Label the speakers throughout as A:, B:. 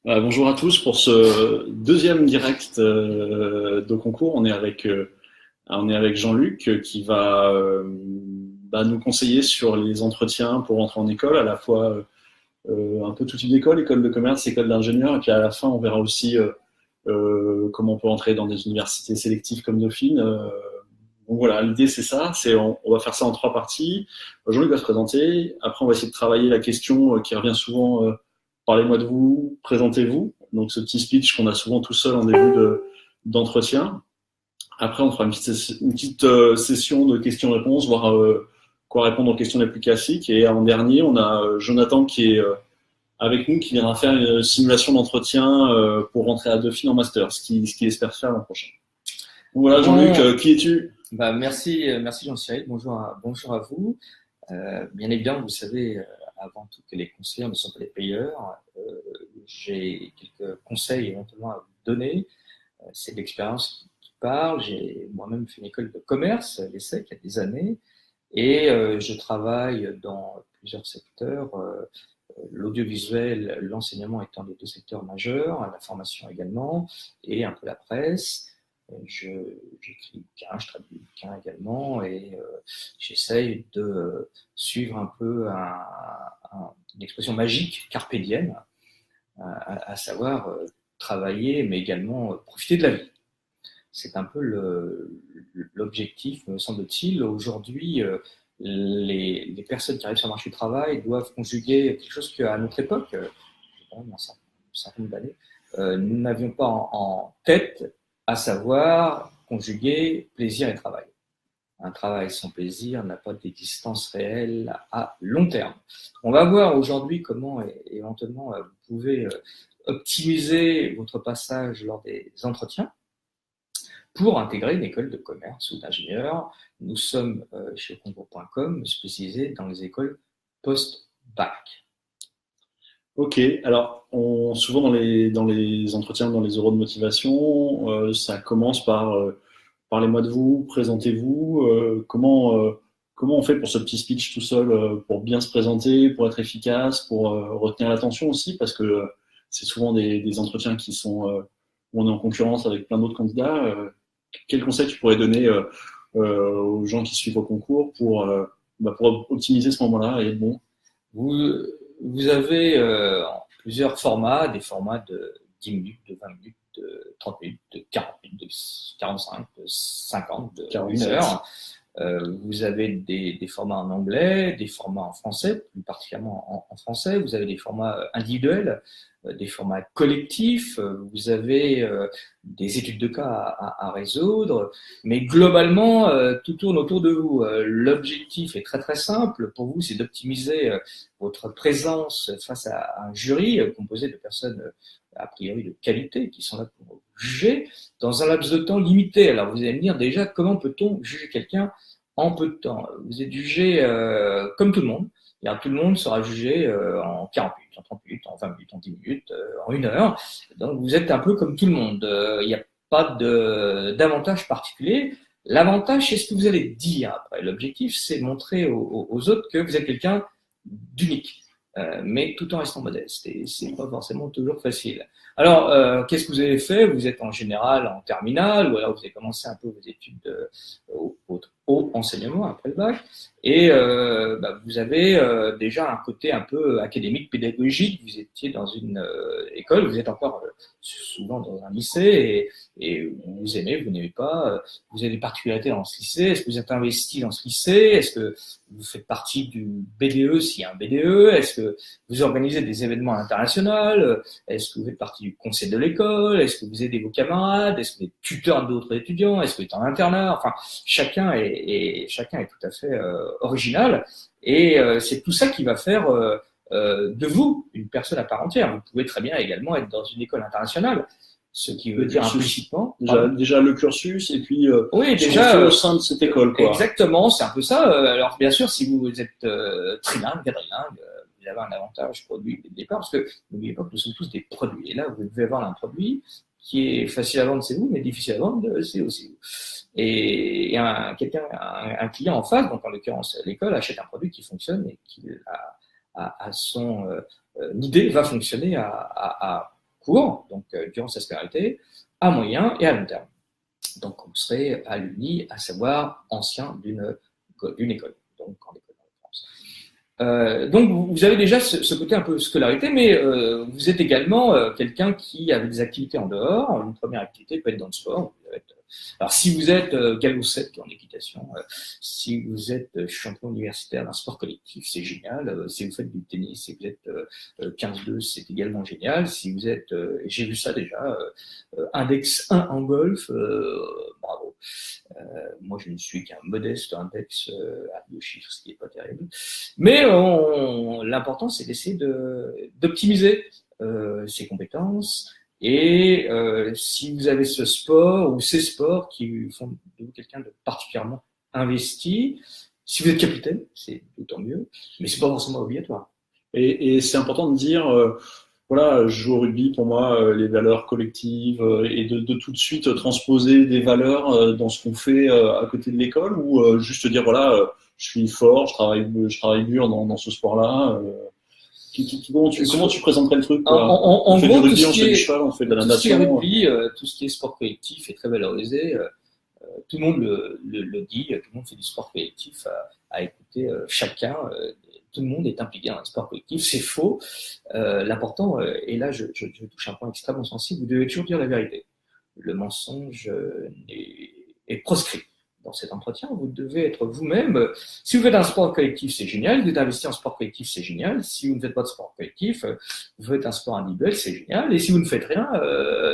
A: Bonjour à tous pour ce deuxième direct de concours. On est avec Jean-Luc qui va nous conseiller sur les entretiens pour rentrer en école, à la fois un peu tout type d'école, école de commerce, école d'ingénieur, et puis à la fin on verra aussi comment on peut entrer dans des universités sélectives comme Dauphine. Donc voilà, l'idée c'est ça, on va faire ça en trois parties. Jean-Luc va se présenter, après on va essayer de travailler la question qui revient souvent. Parlez-moi de vous, présentez-vous. Donc ce petit speech qu'on a souvent tout seul en début d'entretien. Après, on fera une petite session de questions-réponses, voir quoi répondre aux questions les plus classiques. Et en dernier, on a Jonathan qui est avec nous, qui viendra faire une simulation d'entretien pour rentrer à Dauphine en master, ce qu'il espère faire l'an prochain. Donc voilà, Jean-Luc, qui es-tu?
B: Merci Jean-Cyril, bonjour à vous. Bien évidemment, vous savez avant tout que les conseillers ne sont pas les payeurs. J'ai quelques conseils éventuellement à vous donner. C'est de l'expérience qui parle. J'ai moi-même fait une école de commerce, l'ESSEC, il y a des années, et je travaille dans plusieurs secteurs, l'audiovisuel, l'enseignement étant les deux secteurs majeurs, la formation également, et un peu la presse. J'écris des bouquins, je traduis des bouquins également, et j'essaye de suivre un peu une expression magique, carpe diem, à savoir travailler, mais également profiter de la vie. C'est un peu l'objectif, me semble-t-il. Aujourd'hui, les personnes qui arrivent sur le marché du travail doivent conjuguer quelque chose qu'à notre époque, quand même un certain nombre d'années, nous n'avions pas en tête, à savoir conjuguer plaisir et travail. Un travail sans plaisir n'a pas d'existence réelle à long terme. On va voir aujourd'hui comment éventuellement vous pouvez optimiser votre passage lors des entretiens pour intégrer une école de commerce ou d'ingénieur. Nous sommes chez concours.com spécialisés dans les écoles post-bac.
A: Ok, alors souvent dans les entretiens, dans les euros de motivation, ça commence par parlez-moi de vous, présentez-vous, comment on fait pour ce petit speech tout seul, pour bien se présenter, pour être efficace, pour retenir l'attention aussi, parce que c'est souvent des entretiens où on est en concurrence avec plein d'autres candidats. Quel conseil tu pourrais donner aux gens qui suivent au concours pour optimiser ce moment-là et être bon?
B: Vous avez plusieurs formats, des formats de 10 minutes, de 20 minutes, de 30 minutes, de 40 minutes, de 45, de 50, de 1 heure. Vous avez des formats en anglais, des formats en français, plus particulièrement en français. Vous avez des formats individuels, des formats collectifs. Vous avez des études de cas à résoudre. Mais globalement, tout tourne autour de vous. L'objectif est très très simple pour vous, c'est d'optimiser votre présence face à un jury composé de personnes a priori de qualité qui sont là pour juger dans un laps de temps limité. Alors vous allez me dire déjà comment peut-on juger quelqu'un en peu de temps? Vous êtes jugé comme tout le monde. Tout le monde sera jugé en 40 minutes, en 30 minutes, en 20 minutes, en 10 minutes, en 1 heure. Donc vous êtes un peu comme tout le monde. Il n'y a pas d'avantage particulier. L'avantage, c'est ce que vous allez dire après. L'objectif, c'est de montrer aux autres que vous êtes quelqu'un d'unique. Mais tout en restant modeste. Et c'est pas forcément toujours facile. Alors, qu'est-ce que vous avez fait? Vous êtes en général en terminale, ou alors vous avez commencé un peu vos études au enseignement après le bac, et vous avez déjà un côté un peu académique, pédagogique. Vous étiez dans une école, vous êtes encore souvent dans un lycée, et vous aimez, vous n'aimez pas, vous avez des particularités dans ce lycée. Est-ce que vous êtes investi dans ce lycée? Est-ce que vous faites partie du BDE s'il y a un BDE? Est-ce que vous organisez des événements internationaux? Est-ce que vous faites partie du conseil de l'école? Est-ce que vous aidez vos camarades? Est-ce que vous êtes tuteur d'autres étudiants? Est-ce que vous êtes en internat? Enfin, chacun est tout à fait original, et c'est tout ça qui va faire de vous une personne à part entière. Vous pouvez très bien également être dans une école internationale, ce qui veut dire implicitement
A: déjà le cursus, et puis
B: oui,
A: ce qu'on
B: déjà
A: fait au sein de cette école, quoi.
B: Exactement, c'est un peu ça. Alors bien sûr, si vous êtes trilingue, quadrilingue, vous avez un avantage produit dès le départ, parce que n'oubliez pas que nous sommes tous des produits. Et là, vous devez avoir un produit qui est facile à vendre, c'est vous, mais difficile à vendre, c'est aussi vous. Et un client en face, donc en l'occurrence l'école, achète un produit qui fonctionne et qui a son idée va fonctionner à court, donc durant sa scolarité, à moyen et à long terme. Donc vous serez à l'UNI, à savoir ancien d'une école, donc en école de France. Donc vous avez déjà ce côté un peu scolarité, mais vous êtes également quelqu'un qui avait des activités en dehors. Une première activité peut être dans le sport. Alors si vous êtes galop 7 en équitation, si vous êtes champion universitaire d'un sport collectif, c'est génial. Si vous faites du tennis, si vous êtes 15-2, c'est également génial. Si vous êtes, j'ai vu ça déjà, index 1 en golf, bravo. Moi, je ne suis qu'un modeste index à 2 chiffres, ce qui n'est pas terrible. Mais l'important, c'est d'essayer d'optimiser ses compétences. Et si vous avez ce sport ou ces sports qui font de vous quelqu'un de particulièrement investi, si vous êtes capitaine, c'est d'autant mieux, mais c'est pas forcément obligatoire.
A: Et c'est important de dire, voilà, je joue au rugby, pour moi, les valeurs collectives, et de tout de suite transposer des valeurs dans ce qu'on fait à côté de l'école, ou juste dire, voilà, je suis fort, je travaille dur dans ce sport-là. Comment tu présenterais le truc, quoi?
B: En
A: fait
B: gros,
A: du rugby, on fait du cheval, on fait de la natation.
B: Tout ce qui est rugby, tout ce qui est sport collectif est très valorisé. Tout le monde le dit, tout le monde fait du sport collectif à écouter chacun. Tout le monde est impliqué dans un sport collectif, c'est faux. L'important, et là je touche un point extrêmement sensible, vous devez toujours dire la vérité. Le mensonge est proscrit. Dans cet entretien, vous devez être vous-même. Si vous faites un sport collectif, c'est génial. Vous êtes investi en sport collectif, c'est génial. Si vous ne faites pas de sport collectif, vous faites un sport individuel, c'est génial. Et si vous ne faites rien,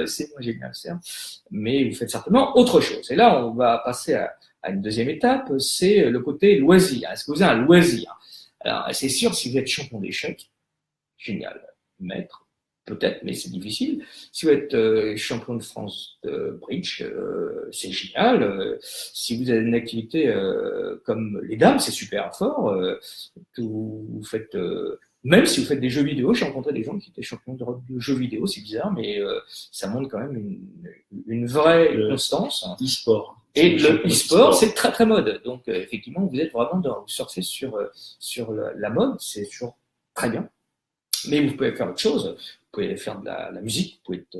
B: c'est moins génial, certes. Mais vous faites certainement autre chose. Et là, on va passer à une deuxième étape, c'est le côté loisir. Est-ce que vous avez un loisir? Alors, c'est sûr, si vous êtes champion d'échecs, génial. Maître, peut-être, mais c'est difficile. Si vous êtes champion de France de bridge, c'est génial. Si vous avez une activité comme les dames, c'est super fort. Vous faites, même si vous faites des jeux vidéo, j'ai rencontré des gens qui étaient champions d'Europe de jeux vidéo, c'est bizarre, mais ça montre quand même une vraie constance.
A: E-sport.
B: Et le e-sport, c'est très très mode. Donc effectivement, vous êtes vraiment vous surfez sur la mode, c'est toujours très bien. Mais vous pouvez faire autre chose. Vous pouvez faire de la musique, vous pouvez être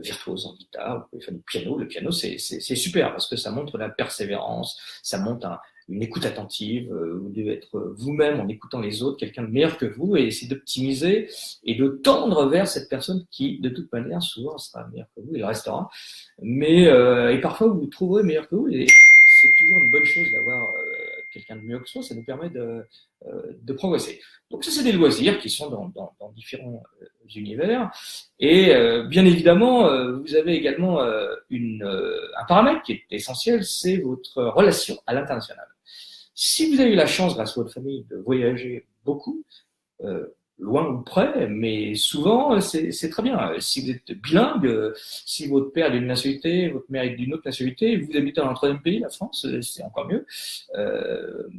B: virtuose en guitare, vous pouvez faire du piano. Le piano, c'est super parce que ça montre la persévérance, ça montre une écoute attentive. Vous devez être vous-même en écoutant les autres, quelqu'un de meilleur que vous, et essayer d'optimiser et de tendre vers cette personne qui, de toute manière, souvent sera meilleure que vous, il restera. Mais et parfois, vous vous trouverez meilleur que vous, et c'est toujours une bonne chose d'avoir quelqu'un de mieux que soi, ça nous permet de progresser. Donc ça, c'est des loisirs qui sont dans différents univers. Et bien évidemment, vous avez également un paramètre qui est essentiel, c'est votre relation à l'international. Si vous avez eu la chance, grâce à votre famille, de voyager beaucoup, loin ou près, mais souvent, c'est très bien. Si vous êtes bilingue, si votre père est d'une nationalité, votre mère est d'une autre nationalité, vous habitez dans un troisième pays, la France, c'est encore mieux.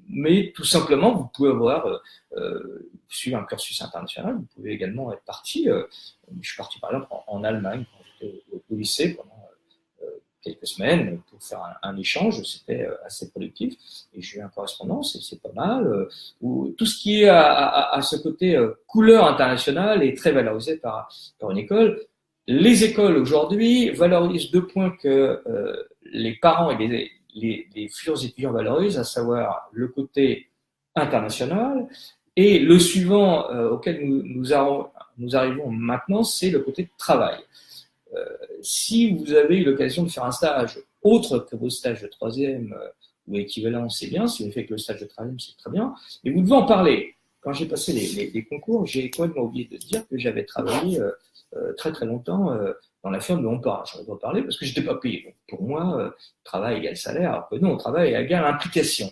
B: Mais tout simplement, vous pouvez suivre un cursus international, vous pouvez également être parti. Je suis parti, par exemple, en Allemagne, quand j'étais au lycée, pendant quelques semaines pour faire un échange, c'était assez productif et j'ai eu une correspondance et c'est pas mal. Tout ce qui est à ce côté couleur internationale est très valorisé par une école. Les écoles aujourd'hui valorisent 2 points que les parents et les futurs étudiants valorisent, à savoir le côté international et le suivant auquel nous arrivons maintenant, c'est le côté travail. Si vous avez eu l'occasion de faire un stage autre que vos stages de troisième ou équivalent, c'est bien. Si vous avez fait que le stage de troisième, c'est très bien. Mais vous devez en parler. Quand j'ai passé les concours, j'ai complètement oublié de dire que j'avais travaillé très très longtemps dans la firme de mon père. J'en ai pas parlé parce que j'étais pas payé. Donc pour moi, travail égale salaire. Alors que non, travail égale implication.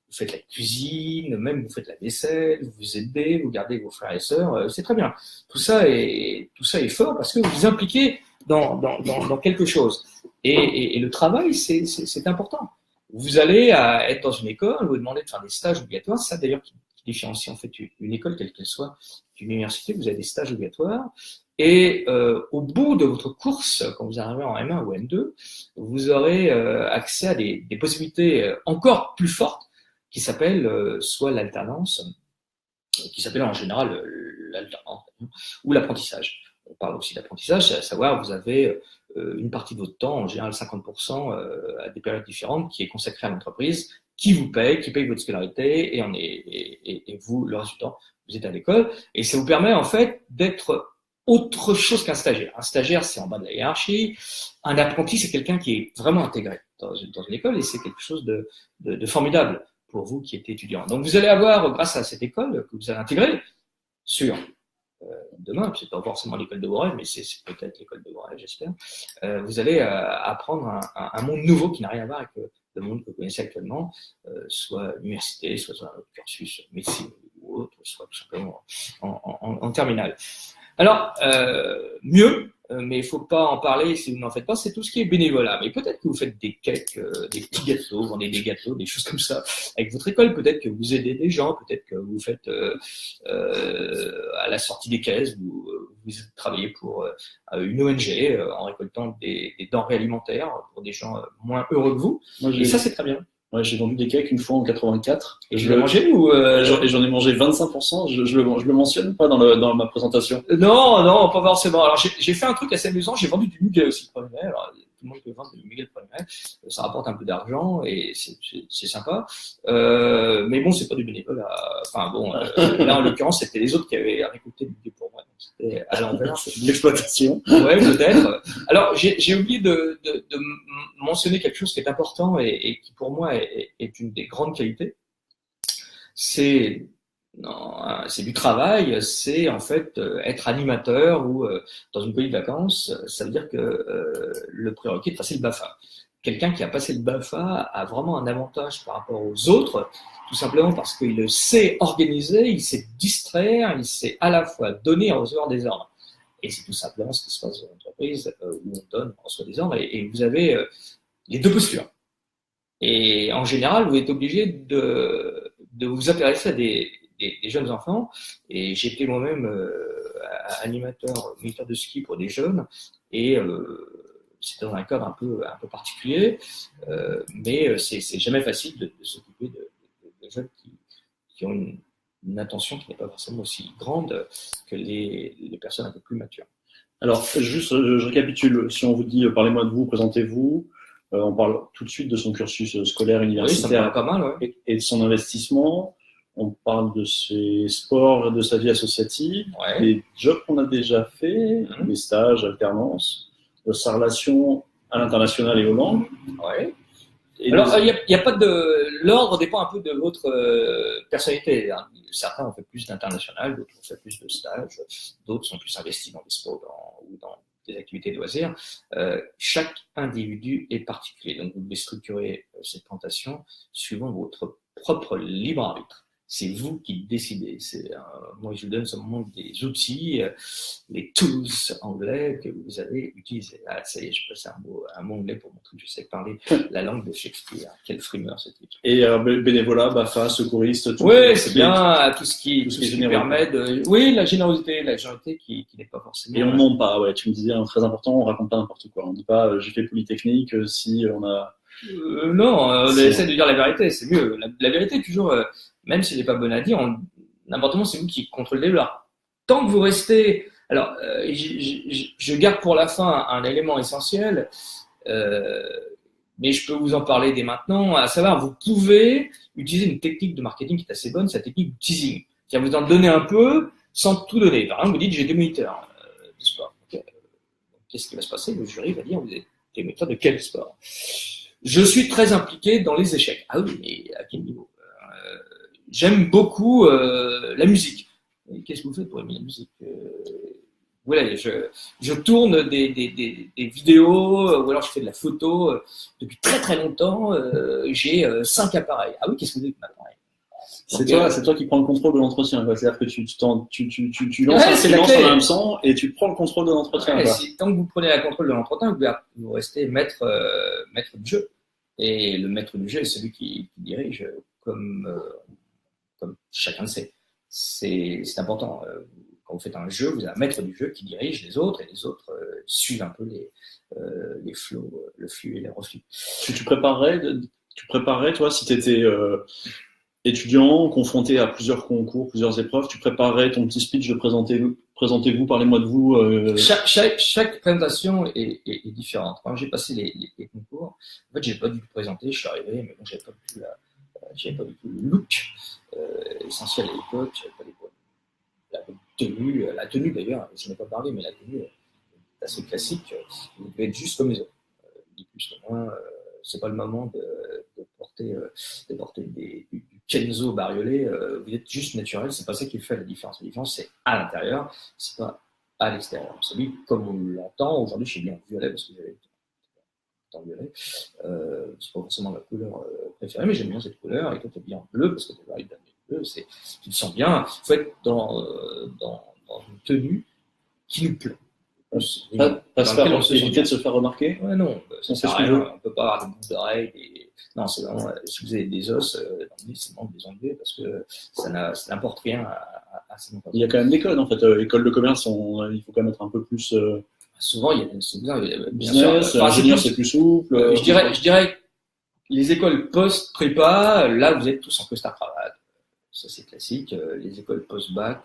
B: Vous faites la cuisine, même vous faites la vaisselle, vous vous aidez, vous gardez vos frères et sœurs, c'est très bien. Tout ça est fort parce que vous vous impliquez dans quelque chose. Et le travail, c'est important. Vous allez être dans une école, vous demandez de faire des stages obligatoires. Ça, d'ailleurs, qui différencie en fait une école, quelle qu'elle soit, d'une université, vous avez des stages obligatoires. Et au bout de votre course, quand vous arrivez en M1 ou M2, vous aurez accès à des possibilités encore plus fortes qui s'appellent soit l'alternance, qui s'appelle en général l'alternance, ou l'apprentissage. parle aussi d'apprentissage, c'est à savoir, vous avez une partie de votre temps, en général 50%, à des périodes différentes, qui est consacrée à l'entreprise, qui vous paye, qui paye votre scolarité, et vous, le reste du temps, vous êtes à l'école. Et ça vous permet, en fait, d'être autre chose qu'un stagiaire. Un stagiaire, c'est en bas de la hiérarchie. Un apprenti, c'est quelqu'un qui est vraiment intégré dans une école, et c'est quelque chose de formidable pour vous qui êtes étudiant. Donc, vous allez avoir, grâce à cette école que vous allez intégrer, sur demain, c'est pas forcément l'école de vos rêves, mais c'est peut-être l'école de vos rêves, j'espère, vous allez apprendre un monde nouveau qui n'a rien à voir avec le monde que vous connaissez actuellement, soit l'université, soit un autre cursus, médecine ou autre, soit tout simplement en terminale. Alors, mieux, mais il faut pas en parler si vous n'en faites pas, c'est tout ce qui est bénévolat. Mais peut-être que vous faites des cakes, des petits gâteaux, vous vendez des gâteaux, des choses comme ça avec votre école. Peut-être que vous aidez des gens, peut-être que vous faites à la sortie des caisses, vous travaillez pour une ONG en récoltant des denrées alimentaires pour des gens moins heureux que vous. Et ça, c'est très bien.
A: Ouais, j'ai vendu des cakes une fois en 84.
B: Et je l'ai mangé ou
A: j'en ai mangé 25%. Je le mentionne pas dans ma présentation.
B: Non, pas forcément. Alors j'ai fait un truc assez amusant. J'ai vendu du muguet aussi le 1er mai. Alors tout le monde peut vendre du muguet le 1er mai. Ça rapporte un peu d'argent et c'est sympa. Mais bon, c'est pas du bénévolat. Enfin bon, là en l'occurrence, c'était les autres qui avaient récolté du muguet pour moi. Donc c'était à l'envers.
A: C'est de l'exploitation.
B: Ouais, peut-être. Alors j'ai oublié de mentionner quelque chose qui est important et qui pour moi est une des grandes qualités. C'est du travail, c'est en fait être animateur ou dans une colonie de vacances, ça veut dire que le prérequis de passer le BAFA. Quelqu'un qui a passé le BAFA a vraiment un avantage par rapport aux autres, tout simplement parce qu'il sait organiser, il sait distraire, il sait à la fois donner et recevoir des ordres. Et c'est tout simplement ce qui se passe dans l'entreprise où on donne, on reçoit des ordres, et vous avez les deux postures. Et en général, vous êtes obligé de vous intéresser à des jeunes enfants. Et j'étais moi-même animateur, moniteur de ski pour des jeunes. Et c'était dans un cadre un peu particulier. Mais c'est jamais facile de s'occuper de jeunes qui ont une attention qui n'est pas forcément aussi grande que les personnes un peu plus matures.
A: Alors, juste, je récapitule. Si on vous dit, parlez-moi de vous, présentez-vous. On parle tout de suite de son cursus scolaire, universitaire,
B: oui, ça me paraît pas mal, ouais.
A: et de son investissement. On parle de ses sports, de sa vie associative,
B: ouais.
A: Des jobs qu'on a déjà fait, des stages, alternances, de sa relation à l'international et aux langues.
B: Ouais. Alors, il y a pas l'ordre dépend un peu de votre personnalité. Hein. Certains ont fait plus d'international, d'autres ont fait plus de stages, d'autres sont plus investis dans des sports ou dans des activités de loisirs. Chaque individu est particulier. Donc, vous devez structurer cette présentation suivant votre propre libre arbitre. C'est vous qui décidez. Moi, je vous donne seulement des outils, les tools anglais que vous allez utiliser. Ah, ça y est, je passe un mot anglais pour montrer que je sais parler la langue de Shakespeare. Quel frimeur, ce type.
A: Et bénévolat, BAFA, secouriste, tout.
B: Oui, c'est bien, tout ce qui permet de. Oui, la générosité qui n'est pas forcément.
A: Et on ment pas, ouais. Tu me disais, très important, on raconte pas n'importe quoi. On dit pas, j'ai fait Polytechnique, si on a.
B: Non, on essaie de dire la vérité, c'est mieux. La vérité, toujours, même si elle n'est pas bonne à dire, n'importe comment, c'est vous qui contrôlez l'art. Tant que vous restez. Alors, je garde pour la fin un élément essentiel, mais je peux vous en parler dès maintenant, à savoir, vous pouvez utiliser une technique de marketing qui est assez bonne, c'est la technique du teasing. C'est-à-dire, vous en donnez un peu sans tout donner. Par exemple, vous dites, j'ai des moniteurs de sport. Okay. Qu'est-ce qui va se passer? Le jury va dire, vous êtes des moniteurs de quel sport? Je suis très impliqué dans les échecs. Ah oui, mais à quel niveau? J'aime beaucoup la musique. Qu'est-ce que vous faites pour aimer la musique? Voilà, je tourne des vidéos, ou alors je fais de la photo. Depuis très très longtemps, j'ai 5 appareils. Ah oui, qu'est-ce que vous faites maintenant?
A: C'est toi qui prends le contrôle de l'entretien. C'est-à-dire que tu lances en hameçon et tu prends le contrôle de l'entretien.
B: Ouais, tant que vous prenez le contrôle de l'entretien, vous restez maître du jeu. Et le maître du jeu est celui qui dirige, comme chacun le sait. C'est important. Quand vous faites un jeu, vous avez un maître du jeu qui dirige les autres, et les autres suivent un peu les flots, le flux et les reflux.
A: Tu préparais, toi, si tu étais étudiant, confronté à plusieurs concours, plusieurs épreuves, tu préparais ton petit speech de Présentez-vous, parlez-moi de vous.
B: Chaque présentation est différente. Quand j'ai passé les concours, en fait, j'ai pas dû me présenter, je suis arrivé, mais bon, j'avais pas du tout le look essentiel à l'époque, j'avais pas la tenue d'ailleurs, je n'ai pas parlé, mais la tenue est assez classique, vous devez être juste comme les autres. Ni plus ni moins, c'est pas le moment de porter du Kenzo bariolé, vous êtes juste naturel, c'est pas ça qui fait la différence. La différence, c'est à l'intérieur, c'est pas à l'extérieur. Celui, comme on l'entend, aujourd'hui, je suis bien en violet parce que j'avais en violet. C'est pas forcément ma couleur préférée, mais j'aime bien cette couleur. Et toi, tu es bien en bleu parce que tu es bleu, tu te sens bien. Il faut être dans une tenue qui nous plaît.
A: Pas se faire éviter de se faire remarquer.
B: Ouais, non, ça sert à rien. On peut pas avoir des boucles d'oreilles. Non, c'est vraiment, si vous avez des os dans le nez, c'est bon de les enlever parce que ça n'apporte rien à ces moments.
A: Il y a quand même des codes, en fait. École de commerce, il faut quand même être un peu plus.
B: Souvent, il y a
A: business, ingénieur, c'est plus souple.
B: Je dirais les écoles post-prépa, là, vous êtes tous en costard-cravate. Ça, c'est classique. Les écoles post-bac,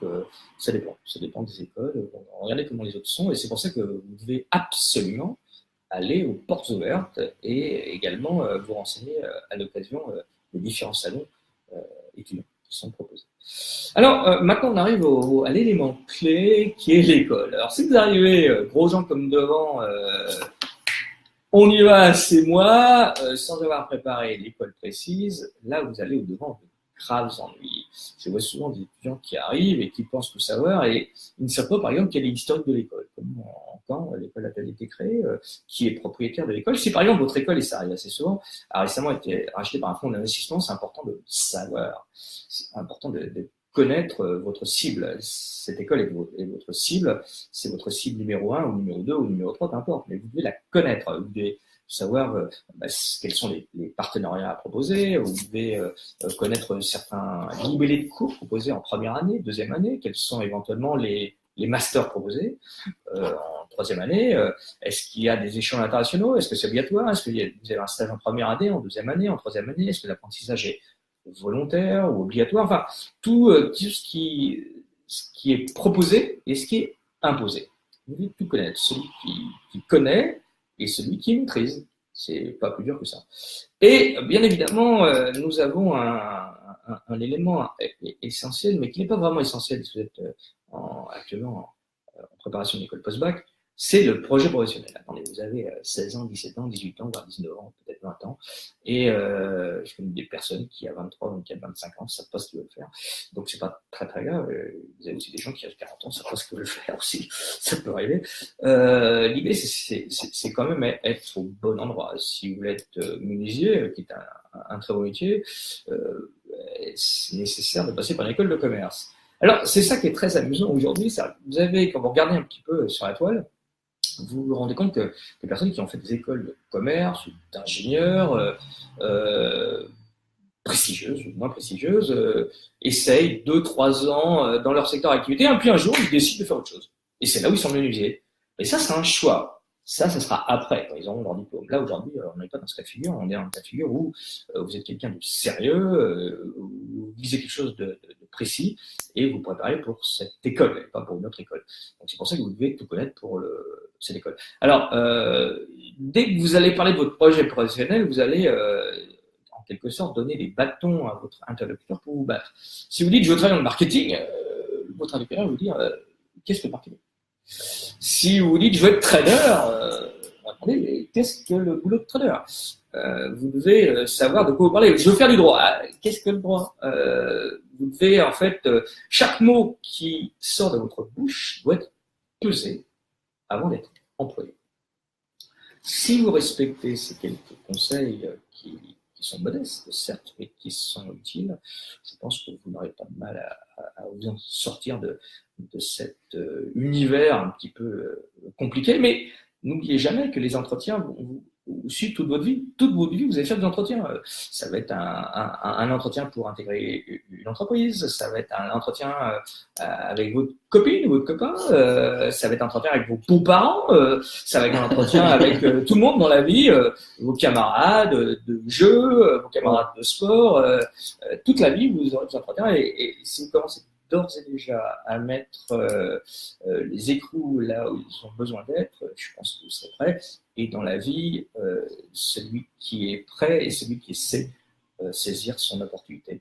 B: ça dépend. Ça dépend des écoles. Regardez comment les autres sont. Et c'est pour ça que vous devez absolument aller aux portes ouvertes et également vous renseigner à l'occasion des différents salons étudiants qui sont proposés. Alors, maintenant, on arrive à l'élément clé qui est l'école. Alors, si vous arrivez, gros gens comme devant, on y va, c'est moi, sans avoir préparé l'école précise, là, vous allez au-devant de graves ennuis. Je vois souvent des étudiants qui arrivent et qui pensent tout savoir et ils ne savent pas, par exemple, quel est l'historique de l'école. Comme quand l'école a-t-elle été créée, qui est propriétaire de l'école. Si, par exemple, votre école, et ça arrive assez souvent, a récemment été rachetée par un fonds d'investissement, c'est important de savoir. C'est important de connaître votre cible. Cette école est votre cible. C'est votre cible numéro 1 ou numéro 2 ou numéro 3, peu importe. Mais vous devez la connaître. Vous devez savoir quels sont les partenariats à proposer, vous devez connaître certains libellés de cours proposés en première année, deuxième année, quels sont éventuellement les masters proposés en troisième année, est-ce qu'il y a des échanges internationaux, est-ce que c'est obligatoire, est-ce que vous avez un stage en première année, en deuxième année, en troisième année, est-ce que l'apprentissage est volontaire ou obligatoire, enfin tout ce qui est proposé et ce qui est imposé. Vous devez tout connaître, celui qui connaît et celui qui maîtrise. C'est pas plus dur que ça. Et bien évidemment, nous avons un élément essentiel, mais qui n'est pas vraiment essentiel si vous êtes actuellement en préparation d'école post-bac, c'est le projet professionnel. Attendez, vous avez 16 ans, 17 ans, 18 ans, voire 19 ans, peut-être 20 ans. Et je connais des personnes qui, à 23, 24, 25 ans, ne savent pas ce qu'ils veulent faire. Donc, c'est pas très, très grave. Vous avez aussi des gens qui, à 40 ans, ne savent pas ce qu'ils veulent faire aussi. Ça peut arriver. L'idée, c'est quand même être au bon endroit. Si vous voulez être menuisier, qui est un très beau métier, c'est nécessaire de passer par l'école de commerce. Alors, c'est ça qui est très amusant aujourd'hui. Vous avez, quand vous regardez un petit peu sur la toile, vous vous rendez compte que les personnes qui ont fait des écoles de commerce ou d'ingénieurs prestigieuses ou moins prestigieuses essayent 2-3 ans dans leur secteur d'activité et puis un jour ils décident de faire autre chose. Et c'est là où ils sont menuisiers. Et ça, c'est un choix. Ça sera après, quand ils auront leur diplôme. Là, aujourd'hui, on n'est pas dans ce cas de figure. On est dans un cas de figure où vous êtes quelqu'un de sérieux, vous visez quelque chose de précis et vous préparez pour cette école, et pas pour une autre école. Donc, c'est pour ça que vous devez tout connaître pour cette école. Alors, dès que vous allez parler de votre projet professionnel, vous allez, en quelque sorte, donner des bâtons à votre interlocuteur pour vous battre. Si vous dites « je veux travailler dans le marketing », votre interlocuteur va vous dire « qu'est-ce que le marketing ?» Si vous dites je veux être trader, attendez, qu'est-ce que le boulot de trader? Vous devez savoir de quoi vous parlez. Je veux faire du droit. Qu'est-ce que le droit? Vous devez en fait, chaque mot qui sort de votre bouche doit être pesé avant d'être employé. Si vous respectez ces quelques conseils qui sont modestes, certes, mais qui sont utiles, je pense que vous n'aurez pas de mal à vous en sortir de cet univers un petit peu compliqué. Mais n'oubliez jamais que les entretiens vous suivent toute votre vie. Toute votre vie, vous allez faire des entretiens. Ça va être un entretien pour intégrer une entreprise, ça va être un entretien avec votre copine ou votre copain, ça va être un entretien avec vos beaux-parents, ça va être un entretien avec tout le monde dans la vie, vos camarades de jeu, vos camarades de sport, toute la vie vous aurez des entretiens et si vous commencez d'ores et déjà à mettre les écrous là où ils ont besoin d'être, je pense que vous serez prêts. Et dans la vie, celui qui est prêt et celui qui sait saisir son opportunité,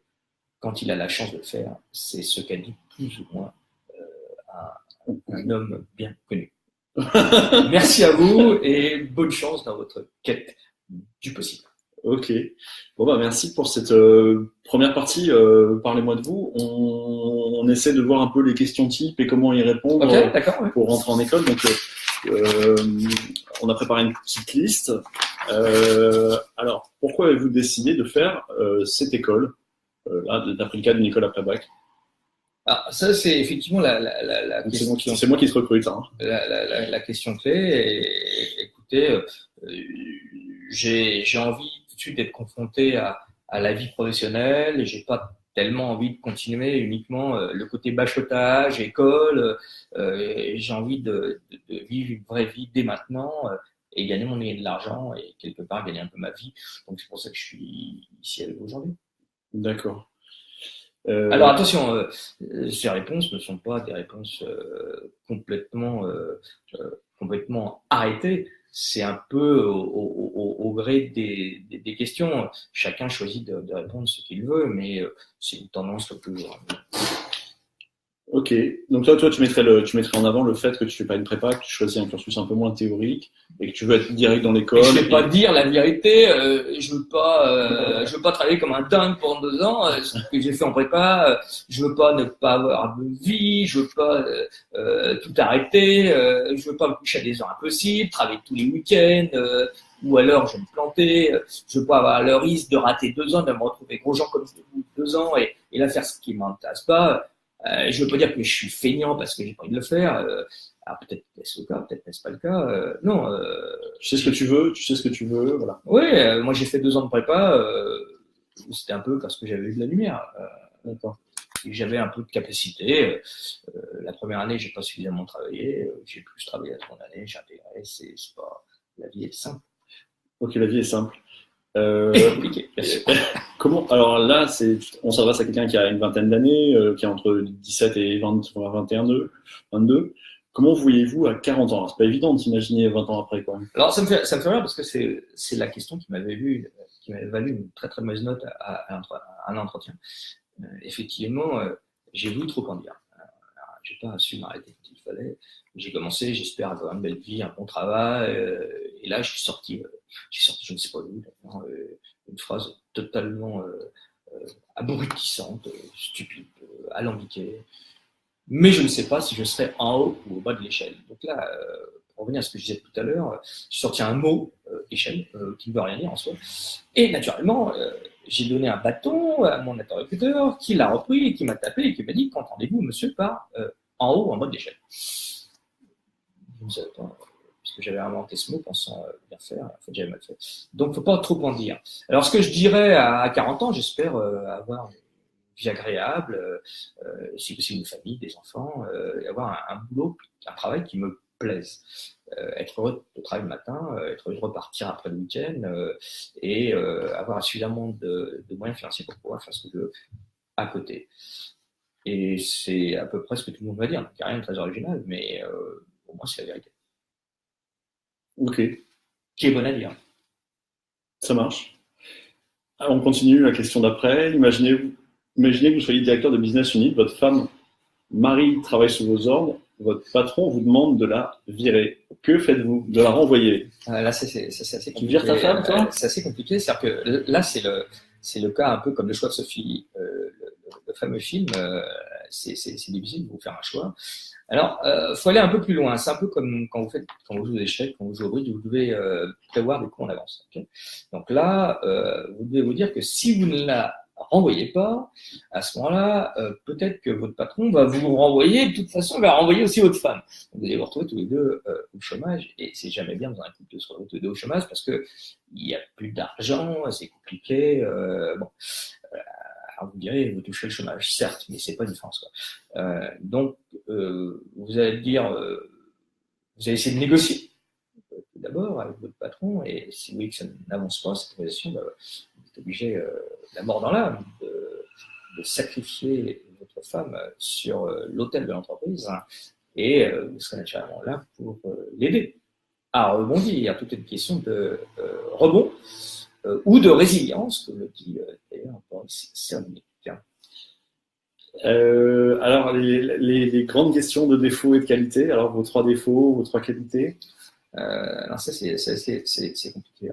B: quand il a la chance de le faire, c'est ce qu'a dit plus ou moins un homme bien connu. Merci à vous et bonne chance dans votre quête du possible.
A: Ok. Bon bah merci pour cette première partie. Parlez-moi de vous. On essaie de voir un peu les questions types et comment y répondre pour rentrer en école. Donc on a préparé une petite liste. Alors pourquoi avez-vous décidé de faire cette école là, d'après le cas d'une école après bac?
B: Ah, ça c'est effectivement la question.
A: C'est moi qui se recrute. Hein.
B: La question clé. Et, écoutez, j'ai envie tout de suite d'être confronté à la vie professionnelle et j'ai pas tellement envie de continuer uniquement le côté bachotage, école. J'ai envie de vivre une vraie vie dès maintenant et gagner de l'argent et quelque part gagner un peu ma vie. Donc c'est pour ça que je suis ici avec vous aujourd'hui.
A: D'accord.
B: Alors attention, ces réponses ne sont pas des réponses complètement arrêtées. C'est un peu au gré des questions. Chacun choisit de répondre ce qu'il veut, mais c'est une tendance le plus.
A: Ok, donc toi tu mettrais en avant le fait que tu fais pas une prépa, que tu choisis un cursus un peu moins théorique et que tu veux être direct dans l'école.
B: Je vais pas dire la vérité, je veux pas travailler comme un dingue pendant 2 ans, ce que j'ai fait en prépa, je veux pas ne pas avoir de vie, je veux pas tout arrêter, je veux pas me coucher à des heures impossibles, travailler tous les week-ends, ou alors je vais me planter, je veux pas avoir le risque de rater 2 ans, de me retrouver gros gens comme vous 2 ans et là faire ce qui m'intéresse pas. Je veux pas dire que je suis feignant parce que j'ai pas envie de le faire. Alors peut-être est-ce le cas, peut-être n'est-ce pas le cas. Non.
A: Tu sais ce que tu veux, voilà.
B: Oui, moi j'ai fait 2 ans de prépa. C'était un peu parce que j'avais eu de la lumière.
A: D'accord.
B: Et j'avais un peu de capacité. La première année, j'ai pas suffisamment travaillé. J'ai plus travaillé la seconde année. J'ai intégré. C'est pas. La vie est simple.
A: Ok, la vie est simple.
B: Compliqué.
A: Comment? Alors là, on s'adresse à quelqu'un qui a une vingtaine d'années, qui a entre 17 et 21, 22. Comment voyez-vous à 40 ans? C'est pas évident de s'imaginer 20 ans après, quoi.
B: Alors ça me fait rire parce que c'est la question qui m'avait valu une très très mauvaise note à un entretien. Effectivement, j'ai voulu trop en dire. J'ai pas su m'arrêter quand il fallait. J'ai commencé, j'espère avoir une belle vie, un bon travail, et là je suis sorti, je ne sais pas où, une phrase totalement abrutissante, stupide, alambiquée. Mais je ne sais pas si je serai en haut ou au bas de l'échelle. Donc là, pour revenir à ce que je disais tout à l'heure, j'ai sorti un mot, échelle, qui ne veut rien dire en soi. Et naturellement, j'ai donné un bâton à mon interlocuteur qui l'a repris et qui m'a tapé et qui m'a dit qu'entendez-vous, monsieur, par en haut ou en bas de l'échelle. Je ne savais pas, parce que j'avais inventé ce mot pensant bien faire, en fait j'avais mal fait. Donc il ne faut pas trop en dire. Alors ce que je dirais à 40 ans, j'espère avoir une vie agréable, si possible une famille, des enfants, et avoir un boulot, un travail qui me plaise. Être heureux de travailler le matin, être heureux de repartir après le week-end, et avoir suffisamment de moyens financiers pour pouvoir faire ce que je veux à côté. Et c'est à peu près ce que tout le monde va dire. Il n'y a rien de très original, mais pour moi, c'est la vérité.
A: Ok.
B: Qui est bonne à dire.
A: Ça marche. Alors, on continue la question d'après. Imaginez que vous soyez directeur de business unit, votre femme Marie travaille sous vos ordres, votre patron vous demande de la virer. Que faites-vous? De la renvoyer?
B: Là, c'est assez compliqué.
A: Tu vires ta femme, toi?
B: C'est assez compliqué. C'est-à-dire que là, c'est le cas un peu comme le choix de Sophie, le fameux film. C'est difficile de vous faire un choix. Alors, faut aller un peu plus loin. C'est un peu comme quand vous jouez aux échecs, quand vous jouez au bridge, vous devez prévoir des coups en avance. Okay. Donc là, vous devez vous dire que si vous ne la renvoyez pas, à ce moment-là, peut-être que votre patron va vous renvoyer, de toute façon, il va renvoyer aussi votre femme. Donc, vous allez vous retrouver tous les deux au chômage, et c'est jamais bien dans un couple de se retrouver tous les deux au chômage parce que il n'y a plus d'argent, c'est compliqué. Bon. Alors vous direz, vous touchez le chômage, certes, mais c'est pas une France. Quoi. Donc, vous allez dire, vous allez essayer de négocier tout d'abord avec votre patron, et si vous voyez que ça n'avance pas, cette négociation, vous êtes obligé, la mort dans l'âme, de sacrifier votre votre femme sur l'autel de l'entreprise et vous serez naturellement là pour l'aider à rebondir. Tout est une question de rebond ou de résilience, comme le dit d'ailleurs Boris Cyrulnik.
A: Alors, les grandes questions de défauts et de qualité. Alors, vos 3 défauts, vos 3 qualités.
B: Alors ça, c'est compliqué.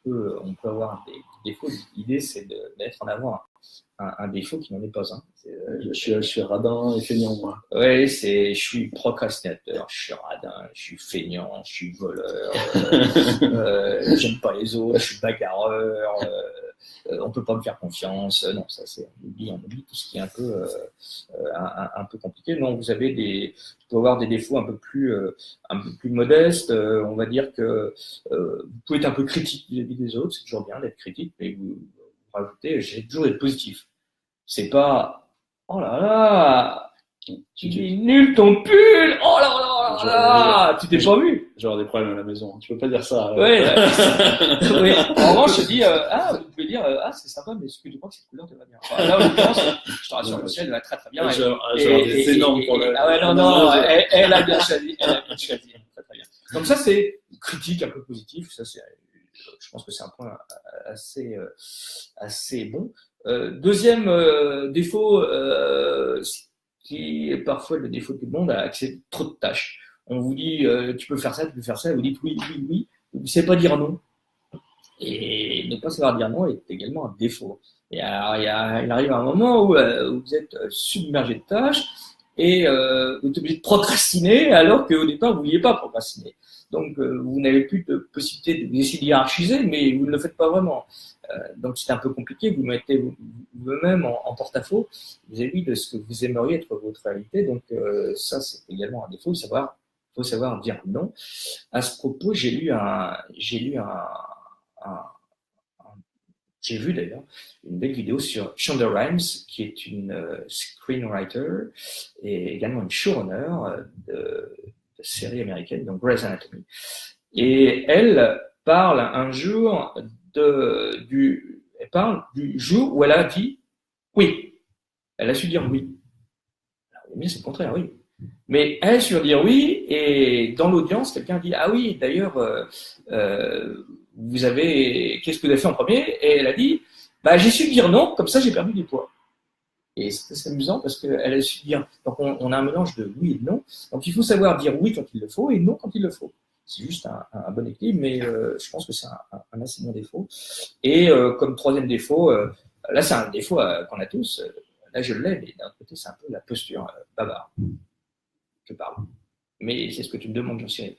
B: On peut avoir des défauts. L'idée, c'est de mettre en avant un défaut qui n'en est pas un.
A: Je suis radin et feignant, moi.
B: Oui, je suis procrastinateur, je suis radin, je suis feignant, je suis voleur, j'aime pas les autres, je suis bagarreur, on peut pas me faire confiance. Non, ça c'est on oublie tout ce qui est un peu compliqué. Non, vous pouvez avoir des défauts un peu plus modestes. On va dire que vous pouvez être un peu critique vis-à-vis des autres, c'est toujours bien d'être critique, mais vous rajoutez, j'ai toujours être positif. C'est pas oh là là, tu es nul ton pull, oh là là là, tu t'es pas vu.
A: J'aurai des problèmes à la maison. Tu peux pas dire ça.
B: Oui. Oui. En revanche, je dis vous pouvez dire c'est sympa, mais est-ce que tu crois que cette couleur te va bien? Enfin, là, en l'occurrence, je te rassure, le ciel elle va très très bien.
A: C'est énorme pour le.
B: Ah ouais, non, elle a bien choisi, très très bien. Donc ça c'est une critique un peu positive, ça c'est, je pense que c'est un point assez bon. Deuxième défaut, qui est parfois le défaut de tout le monde, c'est trop de tâches. On vous dit tu peux faire ça, et vous dites oui, vous ne savez pas dire non. Et ne pas savoir dire non est également un défaut. Et alors, il arrive un moment où vous êtes submergé de tâches et vous êtes obligé de procrastiner alors qu'au départ vous ne vouliez pas procrastiner. Donc vous n'avez plus de possibilité d'essayer de hiérarchiser, mais vous ne le faites pas vraiment. Donc c'est un peu compliqué, vous mettez vous-même en porte-à-faux vis-à-vis de ce que vous aimeriez être votre réalité. Donc ça c'est également un défaut, il faut savoir dire non. À ce propos, j'ai vu d'ailleurs une belle vidéo sur Shonda Rhimes, qui est une screenwriter et également une showrunner de série américaine, donc Grey's Anatomy. Et elle parle un jour du jour où elle a dit oui. Elle a su dire oui. Alors, mais c'est le contraire, oui. Mais elle a su dire oui, et dans l'audience, quelqu'un dit ah oui, d'ailleurs, qu'est-ce que vous avez fait en premier? Et elle a dit j'ai su dire non, comme ça j'ai perdu du poids. Et c'est amusant parce qu'elle a su dire. Donc on a un mélange de oui et de non. Donc il faut savoir dire oui quand il le faut et non quand il le faut. C'est juste un bon équilibre, mais je pense que c'est un assez bon défaut. Et comme troisième défaut, là c'est un défaut qu'on a tous. Là je l'ai, mais d'un côté c'est un peu la posture bavard. Je parle. Mais c'est ce que tu me demandes, j'en sais.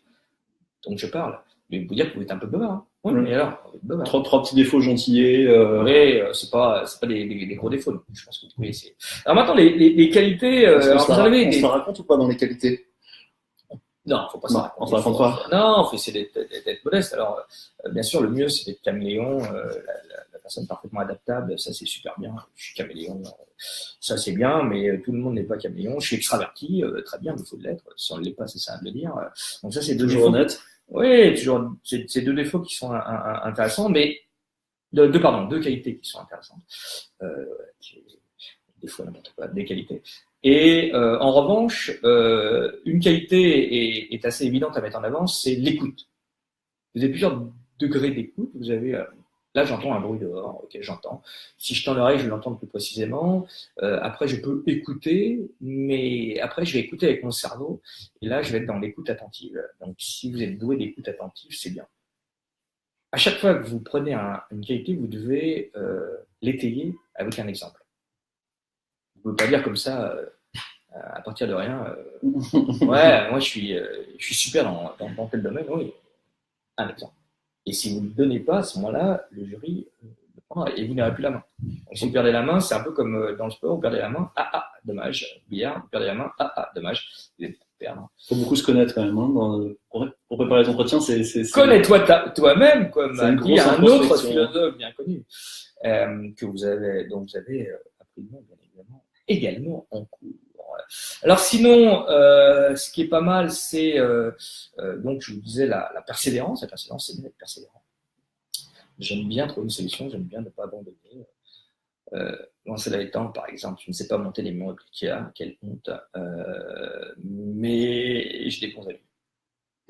B: Donc je parle. Mais vous dire que vous êtes un peu bavard. Hein. Oui, mais alors,
A: trois petits défauts gentillés.
B: Oui, c'est pas des gros défauts. Donc je pense que vous pouvez essayer. Alors maintenant, les qualités.
A: On se raconte ou pas dans les qualités?
B: Non, faut pas s'en raconter.
A: On se raconte pas.
B: Non, faut essayer d'être modeste. Alors, bien sûr, le mieux, c'est d'être caméléon, la personne parfaitement adaptable. Ça, c'est super bien. Je suis caméléon. Ça, c'est bien, mais tout le monde n'est pas caméléon. Je suis extraverti, très bien, mais il faut l'être. Si on ne l'est pas, c'est ça de le dire. Donc ça, c'est deux défauts.
A: Honnête.
B: Oui, toujours. C'est deux défauts qui sont intéressants, mais deux qualités qui sont intéressantes. Des fois, n'importe quoi, des qualités. Et en revanche, une qualité est assez évidente à mettre en avant, c'est l'écoute. Vous avez plusieurs degrés d'écoute. Vous avez là, j'entends un bruit dehors. Ok, j'entends. Si je tends l'oreille, je vais l'entendre plus précisément. Après, je peux écouter, mais après, je vais écouter avec mon cerveau. Et là, je vais être dans l'écoute attentive. Donc, si vous êtes doué d'écoute attentive, c'est bien. À chaque fois que vous prenez une qualité, vous devez l'étayer avec un exemple. Vous ne pouvez pas dire comme ça, à partir de rien, ouais, moi je suis super dans tel domaine, oui, un exemple. Et si vous ne le donnez pas, à ce moment-là, le jury le prendra et vous n'aurez plus la main. Donc, si vous perdez la main, c'est un peu comme dans le sport, vous perdez la main, dommage. Billard, vous perdez la main, dommage. Vous allez perdre.
A: Il faut beaucoup se connaître quand même. Hein, pour préparer les entretiens, c'est
B: connais-toi toi-même, comme a dit un autre philosophe bien connu, dont vous avez appris le nom, bien évidemment, également en cours. Alors sinon, ce qui est pas mal, c'est donc je vous disais la persévérance. La persévérance, c'est bien d'être persévérant. J'aime bien trouver une solution, j'aime bien ne pas abandonner. Moi, cela étant, par exemple, je ne sais pas monter les murs IKEA, quelle honte, mais j'ai des bons amis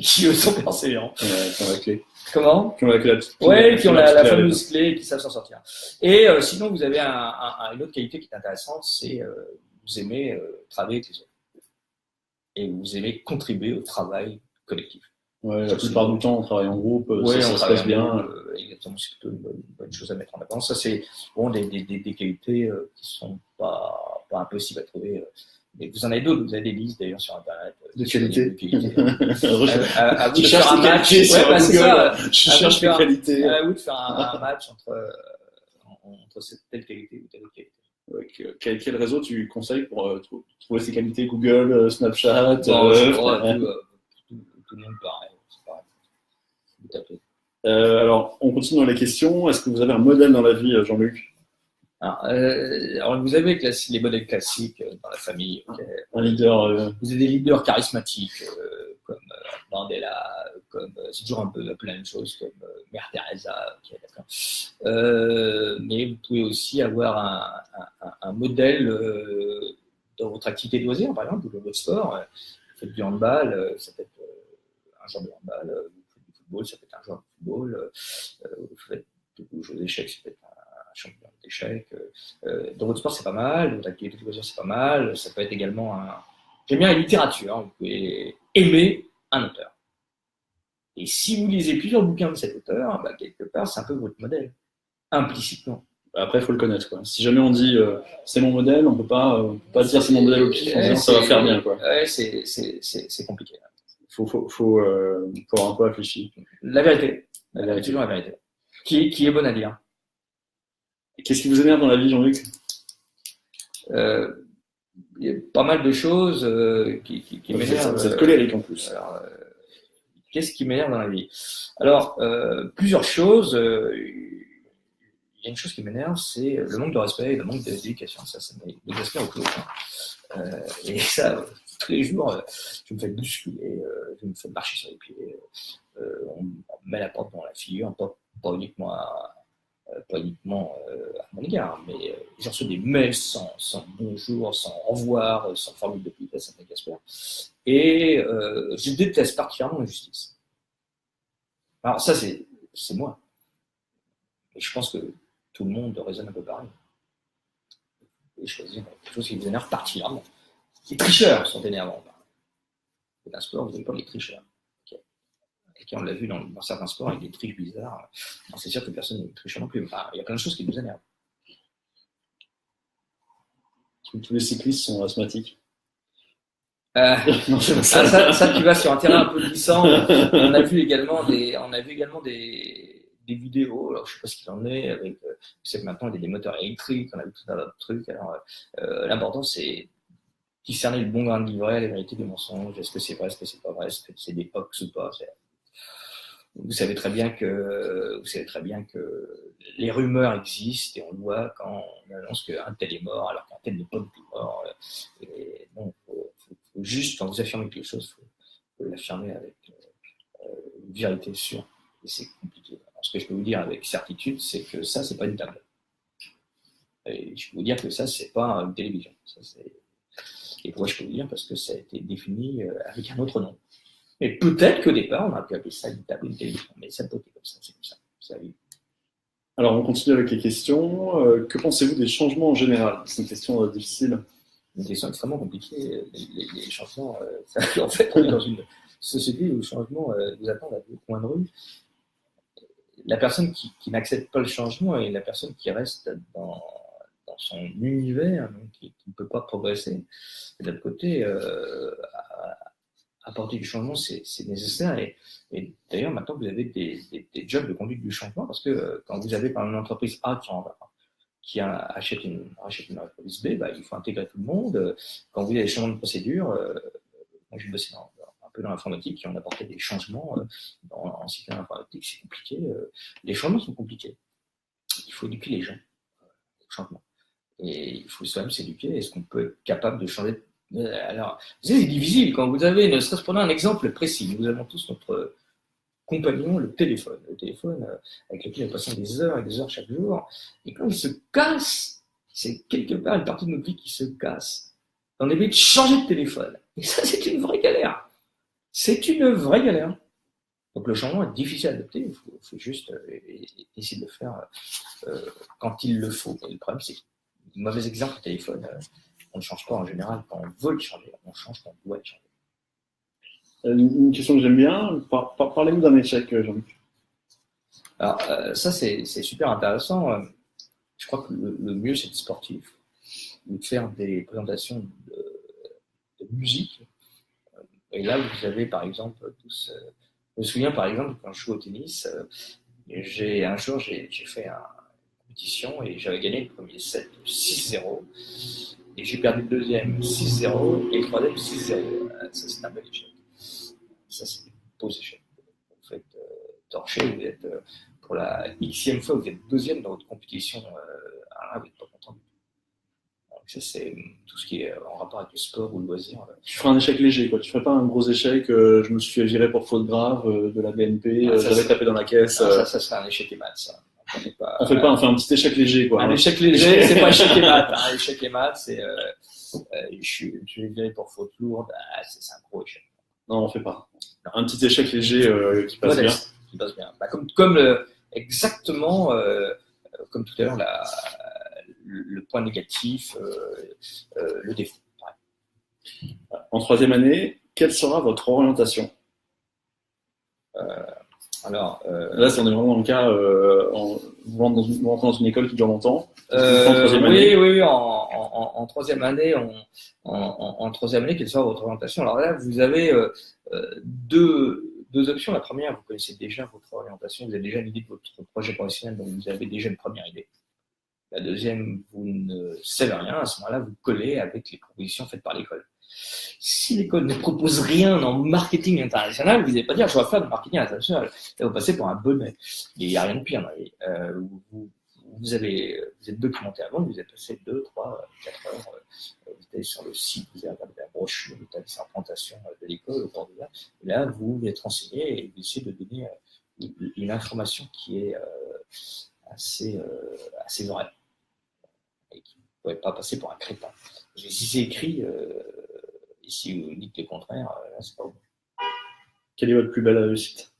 B: qui eux sont persévérants.
A: Qui ont la clé.
B: Comment?
A: Qui ont la clé.
B: Ouais, qui ont la fameuse clé et qui savent s'en sortir. Et sinon, vous avez une autre qualité qui est intéressante, c'est vous aimez travailler avec les autres. Et vous aimez contribuer au travail collectif.
A: Ouais, la plupart du temps, on travaille en groupe, ça se passe bien.
B: Exactement, c'est plutôt une bonne chose à mettre en avant. Ça, c'est bon, des qualités qui sont pas impossibles à trouver. Mais vous en avez d'autres, vous avez des listes d'ailleurs sur Internet.
A: De qualité.
B: Tu cherches un match.
A: C'est ça. Je cherche les qualités.
B: À vous de faire un match entre cette telle qualité ou telle qualité.
A: Quel réseau tu conseilles pour trouver ces qualités? Google, Snapchat,
B: tout le monde pareil. C'est pareil.
A: Alors, on continue dans les questions. Est-ce que vous avez un modèle dans la vie, Jean-Luc?
B: Alors, vous avez les modèles classiques dans la famille. Okay.
A: Un leader.
B: Vous avez des leaders charismatiques comme Mandela, comme c'est toujours un peu la même chose, comme Mère Teresa. Okay, mais vous pouvez aussi avoir un modèle dans votre activité de loisir, par exemple, ou dans votre sport. Vous faites du handball, ça peut être un joueur de handball, vous faites du football, ça peut être un joueur de football, vous faites du jeu d'échecs, ça peut être un champion d'échecs. Dans votre sport, c'est pas mal, dans votre activité de loisir, c'est pas mal. Ça peut être également J'aime bien la littérature, hein, vous pouvez aimer un auteur. Et si vous lisez plusieurs bouquins de cet auteur, quelque part, c'est un peu votre modèle, implicitement.
A: Après, il faut le connaître, quoi. Si jamais on dit c'est mon modèle, on peut pas dire c'est mon modèle au pif, ça va faire bien, quoi.
B: Ouais, c'est compliqué.
A: Faut avoir un peu réfléchi.
B: La vérité. Toujours la vérité. Qui est bonne à lire.
A: Qu'est-ce qui vous énerve dans la vie, Jean-Luc?
B: Il y a pas mal de choses qui m'énervent.
A: Vous êtes colérique en plus.
B: Alors, qu'est-ce qui m'énerve dans la vie? Alors, plusieurs choses. Il y a une chose qui m'énerve, c'est le manque de respect et le manque d'éducation. Ça m'exaspère au plus haut. Et ça, tous les jours, je me fais bousculer, je me fais marcher sur les pieds, on me met la porte dans la figure, pas uniquement à mon égard, mais j'ai reçu des mails sans bonjour, sans au revoir, sans formule de politesse, ça m'exaspère. Et je déteste particulièrement l'injustice. Alors ça, c'est moi. Et je pense que tout le monde raisonne un peu pareil. Et choisir quelque chose qui vous énerve particulièrement. Les tricheurs sont énervants. Dans un sport, vous n'avez pas les tricheurs. Okay. Et quand on l'a vu dans certains sports avec des triches bizarres, c'est sûr que personne n'est tricheur non plus. Enfin, il y a plein de choses qui nous énervent.
A: Tous les cyclistes sont asthmatiques.
B: Ça, tu vas sur un terrain un peu glissant. On a vu également des vidéos. Alors, je ne sais pas ce qu'il en est. Avec, je sais que maintenant, il y a des moteurs électriques. On a vu tout un tas de trucs. Alors, l'important, c'est discerner le bon grain de livret, la vérité des mensonges. Est-ce que c'est vrai, est-ce que c'est pas vrai, est-ce que c'est des hoax ou pas. Vous savez très bien que les rumeurs existent et on le voit quand on annonce qu'un tel est mort alors qu'un tel n'est pas du tout mort. Et bon, faut juste, quand vous affirmez quelque chose, faut l'affirmer avec une vérité sûre. Et c'est compliqué. Alors, ce que je peux vous dire avec certitude, c'est que ça, c'est pas une table. Et je peux vous dire que ça, c'est pas une télévision. Et pourquoi je peux vous dire? Parce que ça a été défini avec un autre nom. Mais peut-être qu'au départ, on a pu appeler ça une table, une télévision. Mais ça peut être comme ça, c'est comme ça. Ça arrive.
A: Alors, on continue avec les questions. Que pensez-vous des changements en général? C'est une question difficile.
B: Une question extrêmement compliquée. Les changements, en fait, on est dans une société où le changement nous attend à deux coins de rue. La personne qui n'accepte pas le changement est la personne qui reste dans son univers, donc qui ne peut pas progresser. Et de l'autre côté, apporter du changement, c'est nécessaire. Et d'ailleurs, maintenant, vous avez des jobs de conduite du changement, parce que quand vous avez par exemple une entreprise A qui achète une entreprise B, il faut intégrer tout le monde. Quand vous avez des changements de procédure, moi j'ai bossé un peu dans l'informatique, et on apportait des changements en cycle informatique, c'est compliqué. Les changements sont compliqués. Il faut éduquer les gens au changement. Et il faut soi-même s'éduquer. Est-ce qu'on peut être capable de changer? Alors, c'est difficile quand vous avez, ne serait-ce prenons un exemple précis. Nous avons tous notre compagnon, le téléphone avec lequel nous passons des heures et des heures chaque jour. Et quand il se casse, c'est quelque part une partie de notre vie qui se casse. On est obligé de changer de téléphone. Et ça, c'est une vraie galère. C'est une vraie galère. Donc le changement est difficile à adopter, il faut juste essayer de le faire quand il le faut. Et le problème, c'est un mauvais exemple, le téléphone, on ne change pas en général quand on veut le changer, on change quand on doit le changer.
A: Une question que j'aime bien, parlez-nous d'un échec, Jean-Luc.
B: Alors ça, c'est super intéressant. Je crois que le mieux, c'est de sportif, de faire des présentations de musique. Et là, vous avez par exemple tous... je me souviens par exemple quand je joue au tennis, un jour j'ai fait une compétition et j'avais gagné le premier set 6-0 et j'ai perdu le deuxième 6-0 et le troisième 6-0. Ça c'est un bel échec. Ça c'est un beau échec. Vous faites torcher, vous êtes pour la xème fois, vous êtes deuxième dans votre compétition. Alors là, vous n'êtes pas content. Donc ça c'est tout ce qui est en rapport avec le sport ou le loisir.
A: Tu ferais un échec léger, quoi. Tu ferais pas un gros échec. Je me suis fait virer pour faute grave de la BNP. J'avais tapé dans la caisse.
B: Ça serait un échec et mat, ça.
A: On fait un petit échec léger, quoi.
B: Un échec léger, c'est pas échec et mat. Un échec et mat, c'est je suis viré pour faute lourde. C'est un gros échec.
A: Non, on fait pas. Un petit échec léger qui passe bien.
B: Qui passe bien. Bah, comme exactement comme tout à l'heure le point négatif, le défaut.
A: Ouais. En troisième année, quelle sera votre orientation?
B: Alors,
A: là, on est vraiment dans le cas, vous rentrez dans une école qui dure longtemps.
B: Oui, en troisième année, en troisième année, quelle sera votre orientation? Alors là, vous avez deux options. La première, vous connaissez déjà votre orientation, vous avez déjà une idée de votre projet professionnel, donc vous avez déjà une première idée. La deuxième, vous ne savez rien. À ce moment-là, vous collez avec les propositions faites par l'école. Si l'école ne propose rien en marketing international, vous n'allez pas dire je vais faire du marketing international. Là, vous passez pour un bonnet. Il n'y a rien de pire. Vous êtes documenté avant, vous avez passé 2, 3, 4 heures. Vous êtes sur le site, vous avez regardé la brochure, vous avez sa présentation de l'école au Portugal. Et là, vous êtes renseigné et vous essayez de donner une information qui est assez vraie et qui ne pourrait pas passer pour un crétin. Si c'est écrit, et si vous dites le contraire, là, c'est pas bon.
A: Quelle est votre plus belle réussite?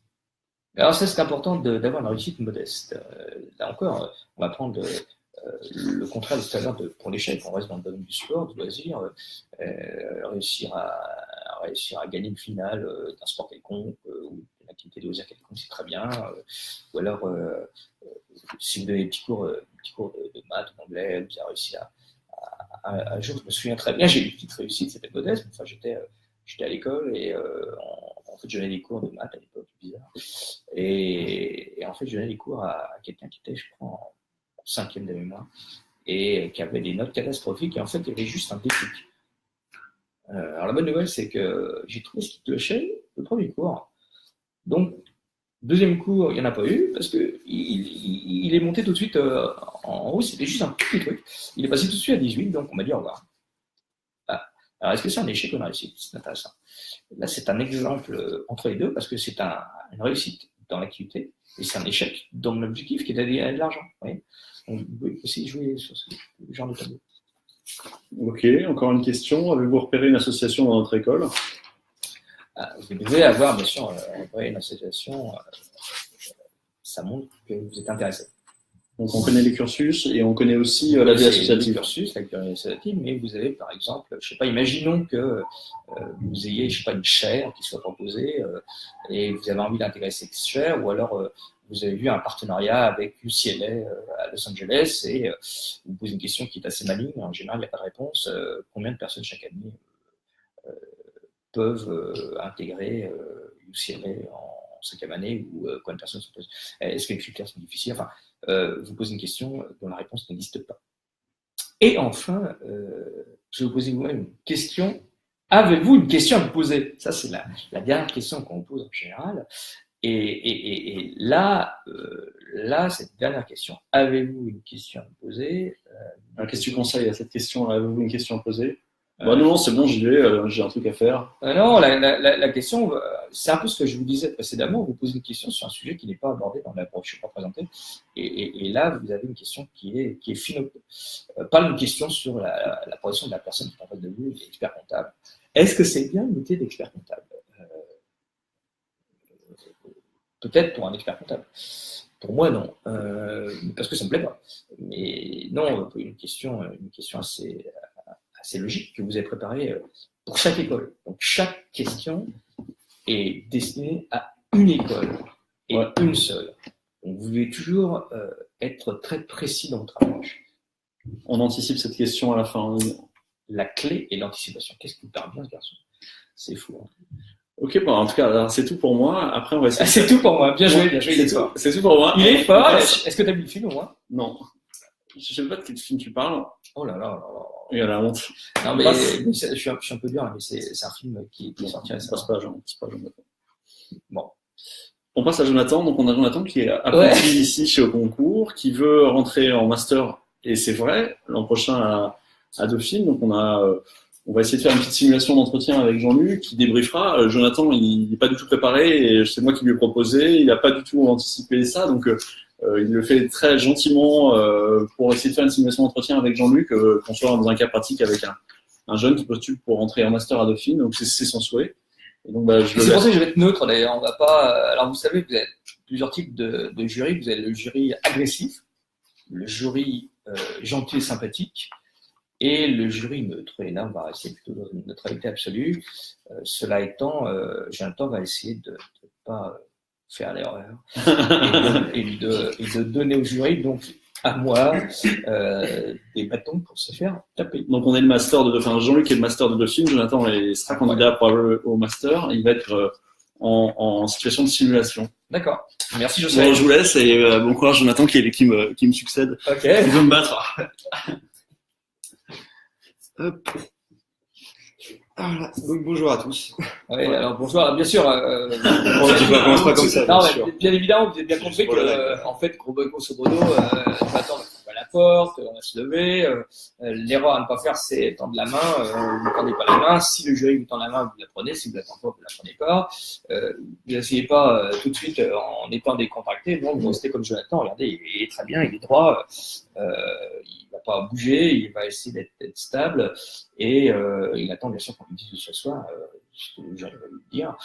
B: Alors ça, c'est important d'avoir une réussite modeste. Là encore, on va prendre le contraire de tout à l'heure pour l'échec. On reste dans le domaine du sport, du loisir, réussir à gagner une finale d'un sport quelconque ou d'une activité de loisir quelconque, c'est très bien. Ou alors, si vous donnez des petits cours de maths ou d'anglais, vous avez réussi un jour, je me souviens très bien, j'ai eu une petite réussite, c'était modeste. Enfin, j'étais à l'école et en fait, je donnais des cours de maths à l'époque, bizarre. Et en fait, je donnais des cours à quelqu'un qui était, je crois, en 5e de mémoire et qui avait des notes catastrophiques. Et en fait, il y avait juste un déclic. Alors, la bonne nouvelle, c'est que j'ai trouvé ce qui clochait le premier cours. Donc, deuxième cours, il n'y en a pas eu parce qu'il est monté tout de suite en haut. C'était juste un petit truc. Il est passé tout de suite à 18, donc on m'a dit au revoir. Alors, est-ce que c'est un échec ou une réussite? C'est intéressant. Là, c'est un exemple entre les deux parce que c'est une réussite dans l'activité et c'est un échec dans mon objectif qui est d'aller à de l'argent. Donc, vous pouvez aussi jouer sur ce genre de tableau.
A: Ok, encore une question. Avez-vous repéré une association dans notre école?
B: Vous devez avoir, bien sûr, une association. Ça montre que vous êtes intéressé.
A: Donc, on connaît les cursus et on connaît aussi la vie associative.
B: La vie associative, mais vous avez, par exemple, je sais pas, imaginons que vous ayez, je sais pas, une chaire qui soit proposée et vous avez envie d'intégrer cette chaire, ou alors vous avez vu un partenariat avec UCLA à Los Angeles et vous posez une question qui est assez maligne. En général, il n'y a pas de réponse. Combien de personnes chaque année peuvent intégrer UCLA en 5e année ou combien de personnes sont posées? Est-ce que les critères sont difficiles? Enfin, vous posez une question dont la réponse n'existe pas. Et enfin, je vais vous poser vous-même une question. Avez-vous une question à me poser? Ça, c'est la dernière question qu'on vous pose en général. Et là, cette dernière question, avez-vous une question à me poser?
A: Qu'est-ce que tu conseilles à cette question? Avez-vous une question à poser? Non, c'est bon, j'y vais, j'ai un truc à faire.
B: Non, la question, c'est un peu ce que je vous disais précédemment. Vous posez une question sur un sujet qui n'est pas abordé dans la brochure présentée. Et là, vous avez une question qui est fine. Pas une question sur la position de la personne qui est en face de vous, l'expert comptable. Est-ce que c'est bien le métier d'expert comptable? Peut-être pour un expert comptable. Pour moi, non. Parce que ça ne me plaît pas. Mais non, une question assez logique que vous avez préparée pour chaque école. Donc, chaque question est destinée à une école et une seule. Donc, vous devez toujours être très précis dans votre approche.
A: On anticipe cette question à la fin.
B: La clé est l'anticipation. Qu'est-ce qui vous parle bien, ce garçon? C'est fou. Hein.
A: Ok, bon, en tout cas, c'est tout pour moi. Après, on va essayer.
B: C'est tout pour moi. Bien joué, bien joué.
A: C'est tout pour moi.
B: Il est fort. Est-ce que tu as vu le film au moins?
A: Non. Je sais pas de quel film tu parles.
B: Oh là là.
A: Il y a la honte.
B: Non, mais je suis un peu dur, mais c'est un film qui est sorti récemment.
A: C'est pas Jonathan.
B: Bon.
A: On passe à Jonathan. Donc, on a Jonathan qui est apprenti ici chez Au Concours, qui veut rentrer en master. Et c'est vrai, l'an prochain à Dauphine. Donc, on va essayer de faire une petite simulation d'entretien avec Jean-Luc qui débriefera. Jonathan, il n'est pas du tout préparé et c'est moi qui lui ai proposé. Il n'a pas du tout anticipé ça. Donc, il le fait très gentiment pour essayer de faire une simulation d'entretien avec Jean-Luc, qu'on soit dans un cas pratique avec un jeune qui postule pour rentrer en master à Dauphine. Donc, c'est son souhait. Et donc,
B: c'est pour ça que je vais être neutre d'ailleurs. On va pas. Alors, vous savez, vous avez plusieurs types de jury. Vous avez le jury agressif, le jury gentil et sympathique, et le jury neutre. Et là, on va rester plutôt dans une neutralité absolue. Cela étant, Jonathan va essayer de ne pas faire l'erreur et de donner au jury, donc à moi, des bâtons pour se faire taper.
A: Donc on est le master de Dauphine. Jean-Luc est le master de Dauphine. Jonathan sera candidat pour au master. Il va être en situation de simulation.
B: D'accord. Merci Joseph.
A: Bon, je vous laisse et bon courage Jonathan qui me succède.
B: Ok.
A: Il veut me battre.
C: Hop. Voilà. Donc bonjour à tous.
B: Oui, alors bonjour. Bien sûr.
C: On commence pas comme ça.
B: Non, mais bien évidemment, vous avez bien compris que, en fait, grosso modo, Jonathan va frapper à la porte, on va se lever. L'erreur à ne pas faire, c'est tendre la main. Vous ne tendez pas la main. Si le jury vous tend la main, vous la prenez. Si vous la tendez pas, vous la prenez pas. Vous n'essayez pas tout de suite en étant décontracté. Non, vous restez comme Jonathan. Regardez, il est très bien, il est droit. Il va pas bouger, il va essayer d'être stable et il attend bien sûr qu'on lui dise de s'asseoir, ce que j'arrive à lui dire.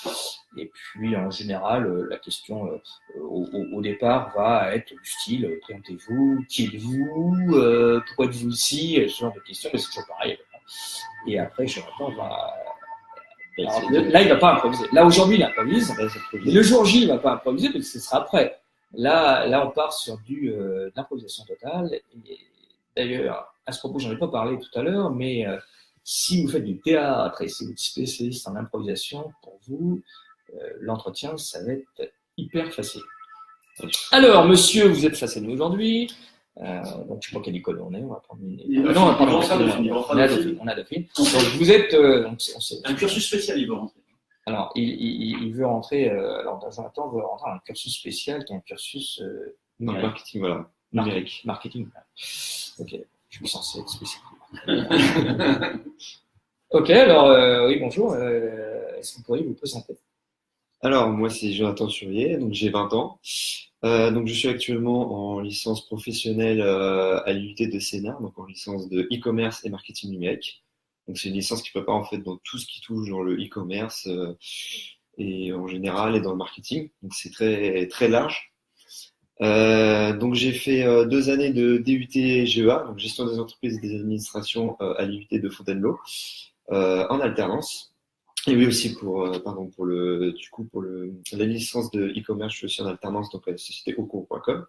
B: Et puis en général, la question au départ va être du style présentez-vous, qui êtes-vous, pourquoi êtes-vous ici, ce genre de questions, mais c'est toujours pareil. Et après, Jonathan va. Alors, là, il va pas improviser. Là, aujourd'hui, il improvise. Mais le jour J, il va pas improviser, parce que ce sera après. Là, on part sur d'improvisation totale. Et d'ailleurs, à ce propos, j'en ai pas parlé tout à l'heure, mais si vous faites du théâtre et si vous êtes spécialiste en improvisation, pour vous, l'entretien, ça va être hyper facile. Alors, monsieur, vous êtes face à nous aujourd'hui. Donc, je sais pas quelle école on est. On va prendre une. Non, on a Dauphine. Donc, vous êtes.
A: Un cursus spécial, il veut rentrer.
B: Alors, il veut rentrer. Alors, dans un temps, il veut rentrer dans un cursus spécial qui est un cursus
C: marketing, voilà.
B: Numérique. Marketing. Ok, je suis censé être spécial. Ok, alors, oui, bonjour. Est-ce que vous pourriez vous présenter?
C: Alors, moi, c'est Jonathan Surier, donc j'ai 20 ans. Donc, je suis actuellement en licence professionnelle à l'UT de Sénart, donc en licence de e-commerce et marketing numérique. Donc, c'est une licence qui prépare en fait dans tout ce qui touche dans le e-commerce et en général et dans le marketing. Donc, c'est très, très large. Donc, j'ai fait 2 années de DUT GEA, donc gestion des entreprises et des administrations à l'UT de Fontainebleau, en alternance. Et oui aussi pour la licence de e-commerce, je suis aussi en alternance donc à la société aucours.com.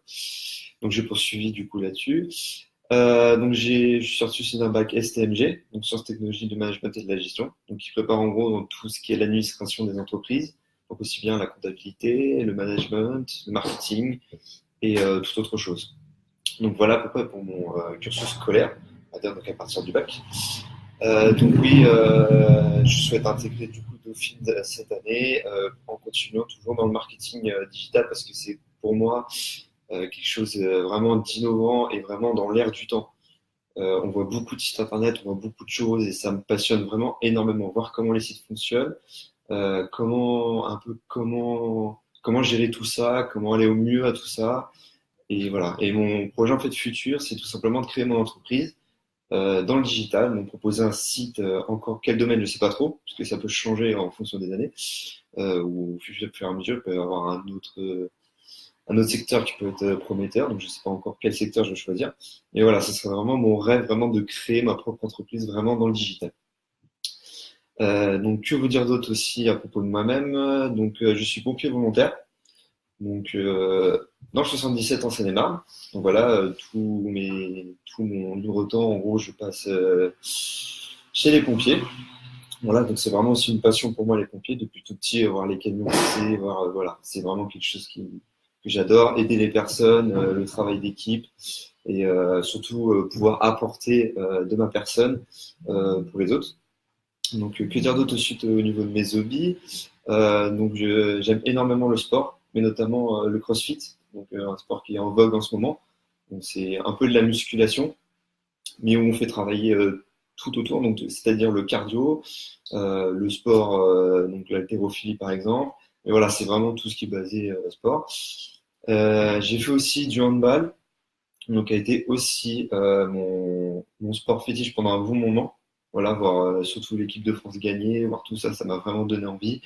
C: Donc j'ai poursuivi du coup là-dessus. Donc je suis sorti aussi d'un bac STMG, donc sciences technologies du management et de la gestion, donc qui prépare en gros dans tout ce qui est l'administration des entreprises, donc aussi bien la comptabilité, le management, le marketing et toute autre chose. Donc voilà à peu près pour mon cursus scolaire, on va dire donc à partir du bac. Donc oui, je souhaite intégrer du coup Dauphine cette année en continuant toujours dans le marketing digital parce que c'est pour moi quelque chose vraiment d'innovant et vraiment dans l'air du temps. On voit beaucoup de sites internet, on voit beaucoup de choses et ça me passionne vraiment énormément. Voir comment les sites fonctionnent, comment gérer tout ça, comment aller au mieux à tout ça. Et voilà. Et mon projet en fait futur, c'est tout simplement de créer mon entreprise dans le digital, donc proposer un site encore quel domaine, je sais pas trop, parce que ça peut changer en fonction des années, ou au fur et à mesure, il peut y avoir un autre secteur qui peut être prometteur, donc je sais pas encore quel secteur je vais choisir. Et voilà, ce serait vraiment mon rêve, vraiment de créer ma propre entreprise vraiment dans le digital. Donc que vous dire d'autre aussi à propos de moi-même? Donc je suis pompier volontaire. Donc, dans le 77 en Seine-et-Marne. Donc voilà, tout mon libre temps, en gros, je passe chez les pompiers. Voilà, donc c'est vraiment aussi une passion pour moi, les pompiers, depuis tout petit, voir les camions passer, voilà, c'est vraiment quelque chose que j'adore, aider les personnes, le travail d'équipe et surtout pouvoir apporter de ma personne pour les autres. Donc, que dire d'autre ensuite au niveau de mes hobbies? Donc, j'aime énormément le sport, mais notamment le CrossFit, donc un sport qui est en vogue en ce moment. Donc, c'est un peu de la musculation, mais où on fait travailler tout autour, donc c'est-à-dire le cardio, le sport, donc l'haltérophilie par exemple. Et voilà, c'est vraiment tout ce qui est basé sport. J'ai fait aussi du handball, donc a été aussi mon sport fétiche pendant un bon moment. Voilà, voir surtout l'équipe de France gagner, voir tout ça, ça m'a vraiment donné envie.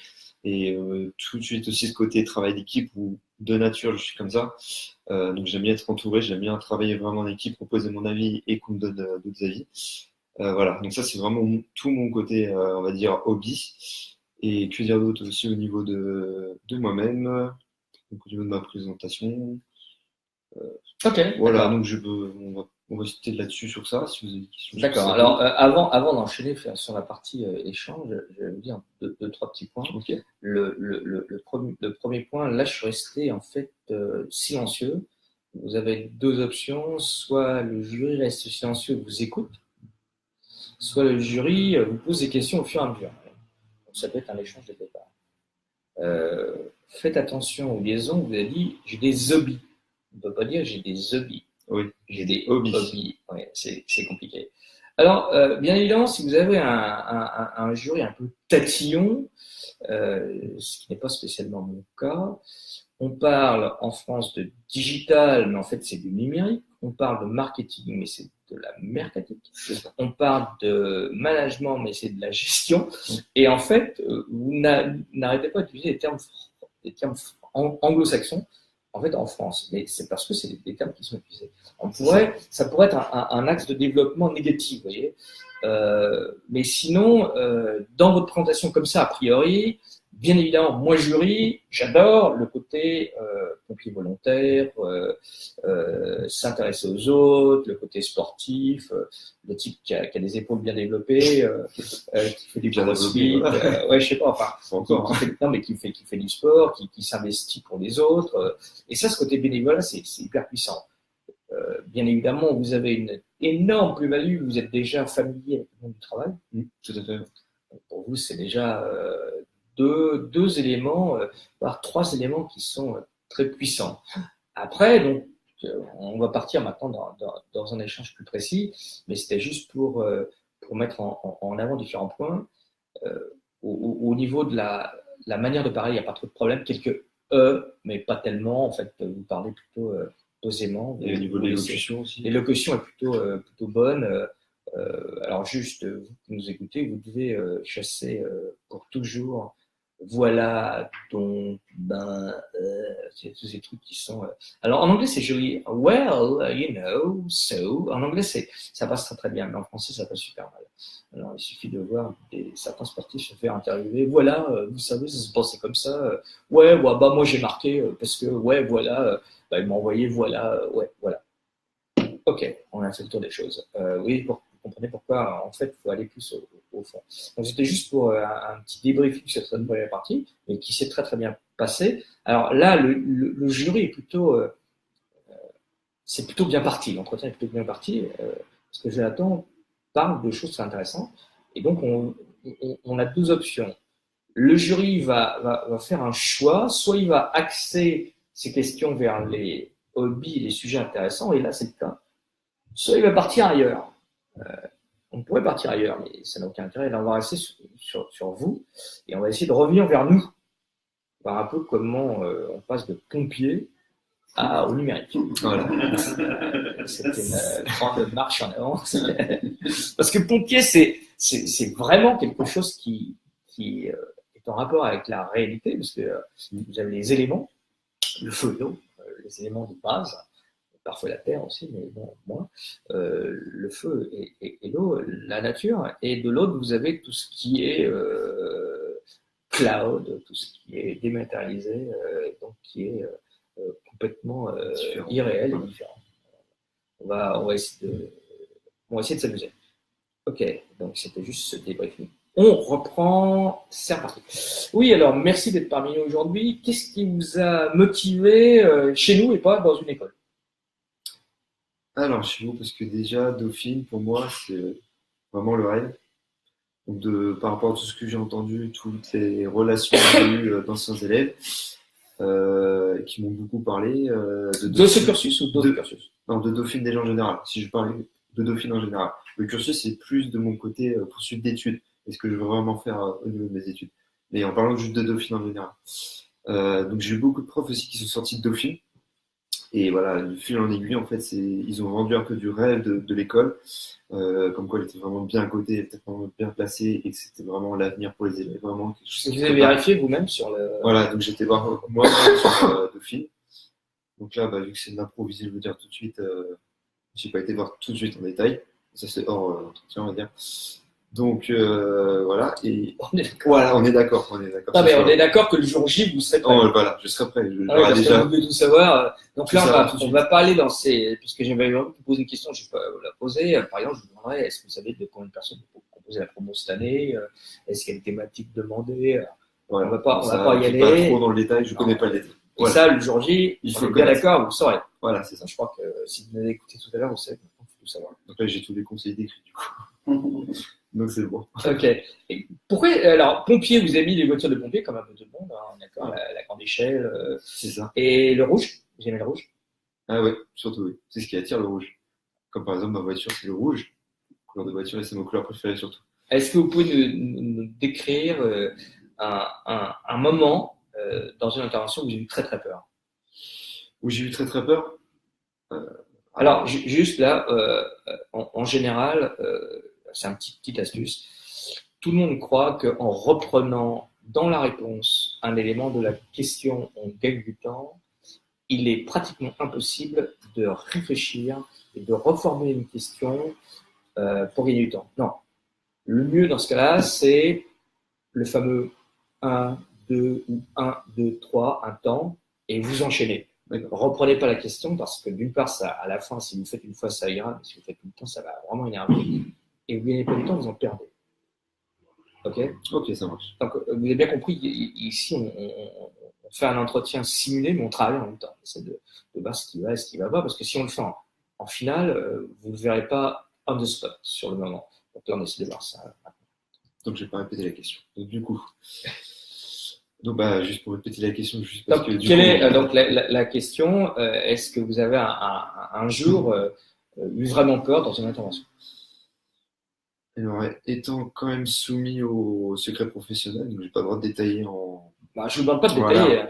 C: Et tout de suite aussi ce côté travail d'équipe où de nature je suis comme ça. Donc j'aime bien être entouré, j'aime bien travailler vraiment en équipe, proposer mon avis et qu'on me donne d'autres avis. Voilà, donc ça c'est vraiment tout mon côté, on va dire, hobby. Et que dire d'autre aussi au niveau de moi-même, donc au niveau de ma présentation.
B: Ok,
C: Voilà,
B: d'accord.
C: donc on va citer là-dessus sur ça, si vous avez des questions sur
B: D'accord.
C: ça.
B: Alors, avant d'enchaîner sur la partie échange, je vais vous dire deux, trois petits points.
C: Ok.
B: Le premier point, là, je suis resté en fait silencieux. Vous avez deux options. Soit le jury reste silencieux et vous écoute, soit le jury vous pose des questions au fur et à mesure. Donc, ça peut être un échange de départ. Faites attention aux liaisons. Vous avez dit, j'ai des hobbies. On ne peut pas dire j'ai des hobbies.
C: Oui,
B: j'ai des hobbies. Ouais, c'est compliqué. Alors, bien évidemment, si vous avez un jury un peu tatillon, ce qui n'est pas spécialement mon cas, on parle en France de digital, mais en fait c'est du numérique. On parle de marketing, mais c'est de la mercatique. On parle de management, mais c'est de la gestion. Et en fait, vous n'arrêtez pas d'utiliser des termes anglo-saxons, en fait, en France. Mais c'est parce que c'est des termes qui sont utilisés. Ça pourrait être un axe de développement négatif, vous voyez. Mais sinon, dans votre présentation comme ça, a priori, bien évidemment, moi jury, j'adore le côté pompier volontaire, s'intéresser aux autres, le côté sportif, le type qui a des épaules bien développées, qui fait du crossfit, ouais, je sais pas, enfin, qui fait du sport, qui s'investit pour les autres. Et ça, ce côté bénévolat, c'est hyper puissant. Bien évidemment, vous avez une énorme plus-value, vous êtes déjà familier avec le monde du travail.
C: Tout à fait.
B: Pour vous, c'est déjà deux éléments, voire trois éléments qui sont très puissants. Après, donc, on va partir maintenant dans un échange plus précis, mais c'était juste pour mettre en avant différents points. Au niveau de la manière de parler, il n'y a pas trop de problème. Quelques mais pas tellement. En fait, vous parlez plutôt posément.
C: Et au niveau de l'élocution aussi.
B: L'élocution est plutôt bonne. Alors juste, vous qui nous écoutez, vous devez chasser pour toujours. Voilà, donc, c'est tous ces trucs qui sont. Alors en anglais c'est joli. Well, you know, so. En anglais ça passe très très bien, mais en français ça passe super mal. Alors il suffit de voir certains sportifs se faire interviewer. Voilà, vous savez, ça se passait comme ça. Ouais, bah moi j'ai marqué parce que ouais, voilà, ils m'ont envoyé, voilà, ouais, voilà. Ok, on a fait le tour des choses. Oui, vous comprenez pourquoi, en fait, il faut aller plus au fond. Donc, c'était juste pour un petit débriefing sur cette première partie, mais qui s'est très, très bien passé. Alors là, le jury est plutôt bien parti. L'entretien est plutôt bien parti, parce que Jonathan parle de choses très intéressantes. Et donc, on a deux options. Le jury va faire un choix, soit il va axer ses questions vers les hobbies et les sujets intéressants, et là, c'est le cas. Soit il va partir ailleurs. On pourrait partir ailleurs, mais ça n'a aucun intérêt. Là, on va rester sur vous et on va essayer de revenir vers nous, voir un peu comment on passe de pompier au numérique.
C: Voilà.
B: C'était une grande marche en avant. Parce que pompier, c'est vraiment quelque chose qui est en rapport avec la réalité, parce que vous avez les éléments, le feu et l'eau, les éléments de base, parfois la terre aussi, mais bon, moins, le feu et l'eau, la nature, et de l'autre, vous avez tout ce qui est cloud, tout ce qui est dématérialisé, donc qui est complètement irréel et différent. On va essayer de s'amuser. Ok, donc c'était juste ce débriefing. On reprend, c'est reparti. Oui, alors merci d'être parmi nous aujourd'hui. Qu'est-ce qui vous a motivé chez nous et pas dans une école?
C: Alors, chez vous, parce que déjà, Dauphine, pour moi, c'est vraiment le rêve. Donc, par rapport à tout ce que j'ai entendu, toutes les relations que j'ai eues d'anciens élèves, qui m'ont beaucoup parlé.
B: De ce cursus ou d'autres cursus?
C: Non, de Dauphine déjà en général. Si je parlais de Dauphine en général. Le cursus, c'est plus de mon côté poursuite d'études. Est-ce que je veux vraiment faire au niveau de mes études? Mais en parlant juste de Dauphine en général. Donc, j'ai eu beaucoup de profs aussi qui sont sortis de Dauphine. Et voilà, du fil en aiguille, en fait, ils ont vendu un peu du rêve de l'école, comme quoi elle était vraiment bien cotée, elle était vraiment bien placée et que c'était vraiment l'avenir pour les élèves, vraiment quelque chose.
B: Vous avez vérifié vous-même sur le.
C: Voilà, donc j'étais voir moi sur Dauphine. Donc là, vu que c'est de l'improvisé, je veux dire tout de suite, j'ai pas été voir tout de suite en détail. Ça, c'est hors entretien, on va dire. Donc voilà, et voilà, on est d'accord.
B: Non, mais on est d'accord que le jour J, vous serez prêt.
C: Oh, voilà, je serai prêt.
B: Parce déjà. Que vous devez tout savoir. Donc là, on va pas aller dans ces. Puisque j'avais envie de vous poser une question, je vais pas vous la poser. Par exemple, je vous demanderais, est-ce que vous savez de combien de personnes ont composé la promo cette année? Est-ce qu'il y a une thématique demandée?
C: Voilà,
B: on va pas y aller.
C: Pas trop dans le détail, je connais pas le détail.
B: Et ça, le jour J, il faut bien d'accord, vous le saurez.
C: Voilà, c'est ça.
B: Je crois que si vous m'avez écouté tout à l'heure, vous savez maintenant, il faut tout savoir.
C: Donc là, j'ai tous les conseils décrits du coup. Donc c'est bon.
B: Ok. Et pourquoi, alors, pompier, vous avez mis les voitures de pompiers comme un peu tout le monde, hein, d'accord, la grande échelle.
C: C'est ça.
B: Et le rouge, vous aimez le rouge?
C: Ah ouais, surtout oui. C'est ce qui attire le rouge. Comme par exemple ma voiture, c'est le rouge. Couleur de voiture et c'est mon couleur préférée surtout.
B: Est-ce que vous pouvez nous décrire un moment dans une intervention où vous avez eu très très peur?
C: Où j'ai eu très très peur.
B: Alors juste là, en général. C'est un petite astuce. Tout le monde croit qu'en reprenant dans la réponse un élément de la question, on gagne du temps. Il est pratiquement impossible de réfléchir et de reformuler une question pour gagner du temps. Non. Le mieux dans ce cas-là, c'est le fameux 1, 2 ou 1, 2, 3, un temps, et vous enchaînez. Reprenez pas la question parce que d'une part, ça, à la fin, si vous faites une fois, ça ira, mais si vous faites tout le temps, ça va vraiment énerver. Et vous gagnez pas du temps, vous en perdez. Ok,
C: ça marche.
B: Donc, vous avez bien compris, ici, on fait un entretien simulé, mais on travaille en même temps. On essaie de voir ce qui va et ce qui va pas, parce que si on le fait en finale, vous ne le verrez pas on the spot sur le moment. Donc là, on essaie de voir ça.
C: Donc, je vais pas répéter la question. Donc, du coup, juste pour répéter la question, juste
B: parce que donc la question, est-ce que vous avez un jour eu vraiment peur dans une intervention?
C: Alors, étant quand même soumis au secret professionnel, donc j'ai pas le droit de détailler en.
B: Je ne vous demande pas de détailler,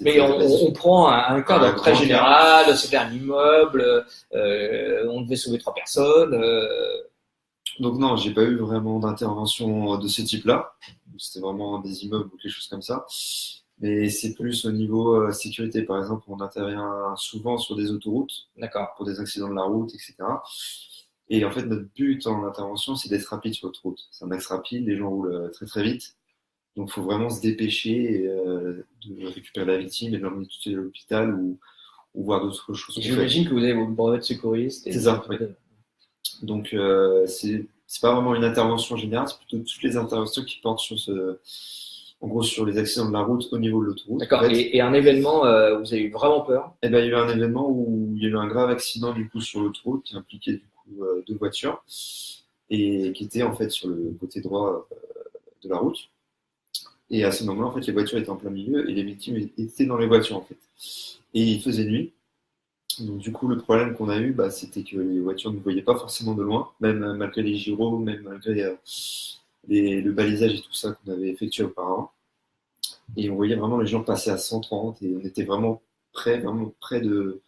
B: mais on prend un cadre très général, c'était un immeuble, on devait sauver 3 personnes.
C: Donc non, j'ai pas eu vraiment d'intervention de ce type-là. C'était vraiment des immeubles ou quelque chose comme ça. Mais c'est plus au niveau sécurité. Par exemple, on intervient souvent sur des autoroutes, pour des accidents de la route, etc. Et en fait, notre but en intervention, c'est d'être rapide sur l'autoroute. C'est un axe rapide, les gens roulent très très vite. Donc, il faut vraiment se dépêcher de récupérer la victime et de l'emmener tout de suite à l'hôpital ou voir d'autres choses.
B: J'imagine que vous avez vos brevets de secouriste.
C: C'est ça, oui. Donc, c'est pas vraiment une intervention générale, c'est plutôt toutes les interventions qui portent en gros, sur les accidents de la route au niveau de l'autoroute.
B: D'accord. En fait. Et un événement, vous avez eu vraiment peur?
C: Il y a eu un événement où il y a eu un grave accident du coup sur l'autoroute qui impliquait du coup 2 voitures et qui était en fait sur le côté droit de la route. Et à ce moment-là, en fait, les voitures étaient en plein milieu et les victimes étaient dans les voitures en fait. Et il faisait nuit. Donc, du coup, le problème qu'on a eu, c'était que les voitures ne voyaient pas forcément de loin, même malgré les gyros, même malgré le balisage et tout ça qu'on avait effectué auparavant. Et on voyait vraiment les gens passer à 130 et on était vraiment près de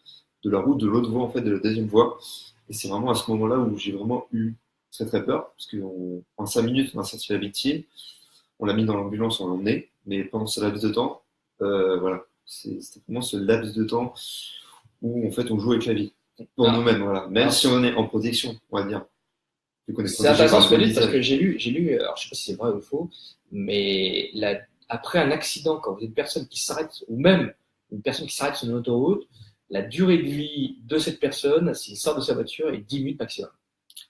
C: la route, de l'autre voie, en fait, de la deuxième voie. Et c'est vraiment à ce moment-là où j'ai vraiment eu très très peur, parce qu'en 5 minutes, on a sorti la victime, on l'a mis dans l'ambulance, on l'a emmené, mais pendant ce laps de temps, voilà, c'était vraiment ce laps de temps où en fait on joue avec la vie pour nous-mêmes, voilà. Même si on est en protection, on va dire.
B: C'est intéressant ce que vous dites parce que j'ai lu, alors je sais pas si c'est vrai ou faux, mais après un accident, quand vous êtes une personne qui s'arrête, ou même une personne qui s'arrête sur une autoroute, la durée de vie de cette personne, s'il sort de sa voiture, est 10 minutes maximum.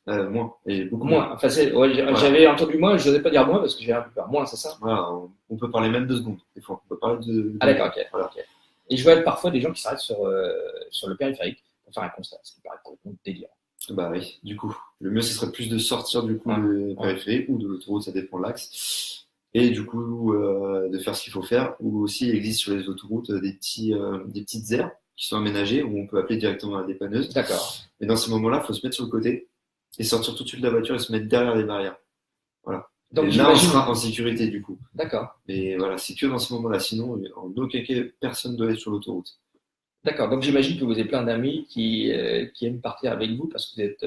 C: Moins, et beaucoup
B: moins. Enfin, j'avais entendu moins, je n'osais pas dire moins parce que j'ai un peu peur. Moins, c'est ça?
C: Voilà, on peut parler même de secondes, des fois. On peut parler de.
B: Ah, d'accord, ok. Voilà. Okay. Et je vois parfois des gens qui s'arrêtent sur le périphérique pour faire un constat, ce qui paraît complètement délirant.
C: Bah oui, du coup. Le mieux, ce serait plus de sortir du coup du périphérique ou de l'autoroute, ça dépend de l'axe. Et du coup, de faire ce qu'il faut faire. Ou aussi, il existe sur les autoroutes des petites aires qui sont aménagées où on peut appeler directement la dépanneuse.
B: D'accord.
C: Mais dans ces moments-là, il faut se mettre sur le côté et sortir tout de suite de la voiture et se mettre derrière les barrières. Voilà. Donc, et là, on sera en sécurité du coup.
B: D'accord.
C: Mais voilà, c'est que dans ce moment-là. Sinon, en aucun cas, personne ne doit être sur l'autoroute.
B: D'accord. Donc, j'imagine que vous avez plein d'amis qui aiment partir avec vous parce que vous êtes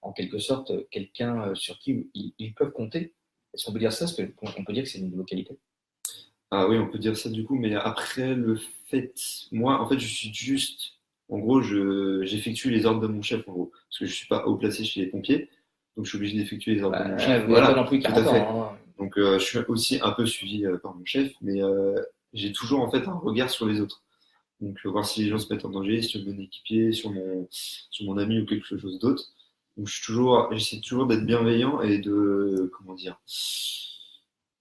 B: en quelque sorte quelqu'un sur qui ils peuvent compter. Est-ce qu'on peut dire ça? Est-ce qu'on peut dire que c'est une localité?
C: Ah oui, on peut dire ça du coup. Mais après, le fait, moi, en fait, je suis juste, en gros, j'effectue les ordres de mon chef, en gros, parce que je suis pas haut placé chez les pompiers. Donc, je suis obligé d'effectuer les ordres de mon chef.
B: Vous n'avez pas non plus 40 ans. Hein.
C: Donc, je suis aussi un peu suivi par mon chef, mais j'ai toujours en fait un regard sur les autres. Donc, voir si les gens se mettent en danger, sur mon équipier, sur mon ami ou quelque chose d'autre. Donc, j'essaie toujours d'être bienveillant et de, comment dire,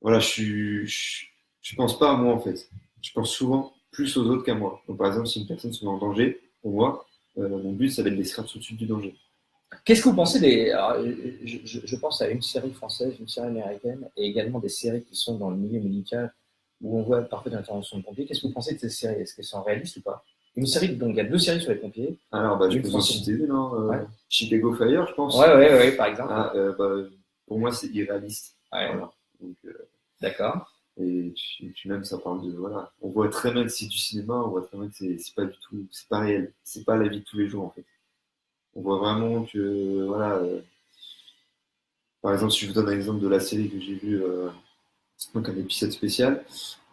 C: voilà, je pense pas à moi en fait. Je pense souvent plus aux autres qu'à moi. Donc, par exemple, si une personne se met en danger, pour moi, mon but, ça va être de l'extraire tout de suite du danger.
B: Qu'est-ce que vous pensez des... Alors, je pense à une série française, une série américaine, et également des séries qui sont dans le milieu médical, où on voit parfois des interventions de pompiers. Qu'est-ce que vous pensez de ces séries? Est-ce qu'elles sont réalistes ou pas? Une série, donc il y a 2 séries sur les pompiers.
C: Alors, je peux vous citer une, Chicago Fire, je pense.
B: Ouais, par exemple.
C: Pour moi, c'est irréaliste.
B: Ouais.
C: Voilà. Donc,
B: d'accord.
C: Et puis même, ça parle de, voilà. On voit très bien que c'est du cinéma, on voit très bien que c'est pas du tout, c'est pas réel. C'est pas la vie de tous les jours, en fait. On voit vraiment que, voilà, par exemple, si je vous donne un exemple de la série que j'ai vue, donc un épisode spécial,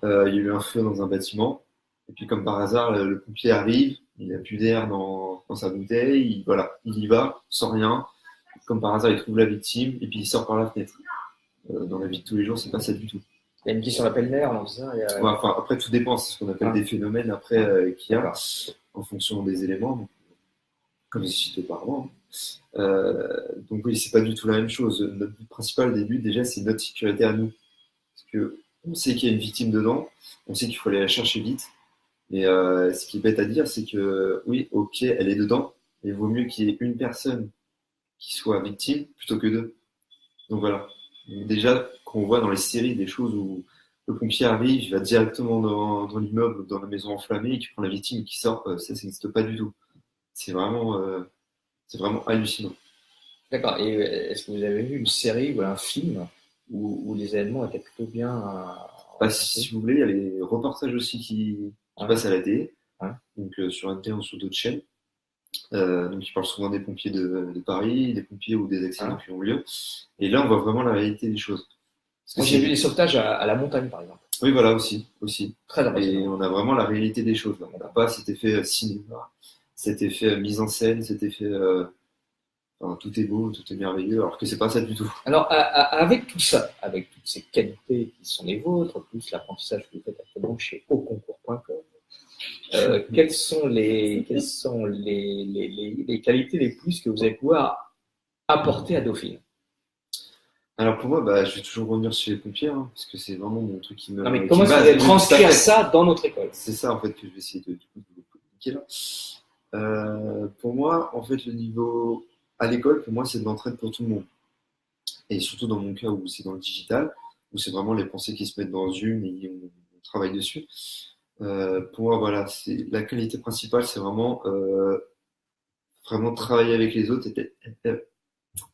C: il y a eu un feu dans un bâtiment, et puis comme par hasard, le pompier arrive, il n'a plus d'air dans sa bouteille, il y va, sans rien, comme par hasard, il trouve la victime, et puis il sort par la fenêtre. Dans la vie de tous les jours, c'est pas ça du tout.
B: Il y a une question d'appel d'air, donc ça.
C: Enfin, après, tout dépend, c'est ce qu'on appelle des phénomènes après qu'il y a, en fonction des éléments. Donc, comme j'ai cité auparavant. Donc oui, c'est pas du tout la même chose. Notre but principal au début, déjà, c'est notre sécurité à nous. Parce que on sait qu'il y a une victime dedans, on sait qu'il faut aller la chercher vite. Mais ce qui est bête à dire, c'est que oui, ok, elle est dedans, mais il vaut mieux qu'il y ait une personne qui soit victime plutôt que 2. Donc voilà. Donc déjà, quand on voit dans les séries des choses où le pompier arrive, il va directement dans l'immeuble, dans la maison enflammée, et qui prend la victime et qui sort, ça n'existe pas du tout. C'est vraiment hallucinant.
B: D'accord. Et est-ce que vous avez vu une série ou un film où les événements étaient plutôt bien
C: si vous voulez, il y a les reportages aussi qui passent à la télé, donc sur Inter ou sur d'autres chaînes. Donc ils parlent souvent des pompiers de Paris, des pompiers ou des accidents qui ont lieu. Et là, on voit vraiment la réalité des choses.
B: Moi, j'ai vu des sauvetages à la montagne, par exemple.
C: Oui, voilà, aussi.
B: Très impressionnant.
C: Et on a vraiment la réalité des choses. Là. On n'a pas cet effet cinéma, cet effet mise en scène, cet effet tout est beau, tout est merveilleux, alors que c'est pas ça du tout.
B: Alors, avec tout ça, avec toutes ces qualités qui sont les vôtres, plus l'apprentissage que vous faites actuellement chez auconcours.com, quelles sont les qualités les plus que vous allez pouvoir apporter à Dauphine?
C: Alors pour moi, je vais toujours revenir chez les pompiers, parce que c'est vraiment mon truc qui me.
B: Non, mais comment est-ce que vous allez transcrire ça dans notre école?
C: C'est ça en fait que je vais essayer de communiquer là. Pour moi, en fait, le niveau à l'école, pour moi, c'est de l'entraide pour tout le monde. Et surtout dans mon cas où c'est dans le digital, où c'est vraiment les pensées qui se mettent dans une et on travaille dessus. Pour moi, voilà, c'est la qualité principale, c'est vraiment travailler avec les autres et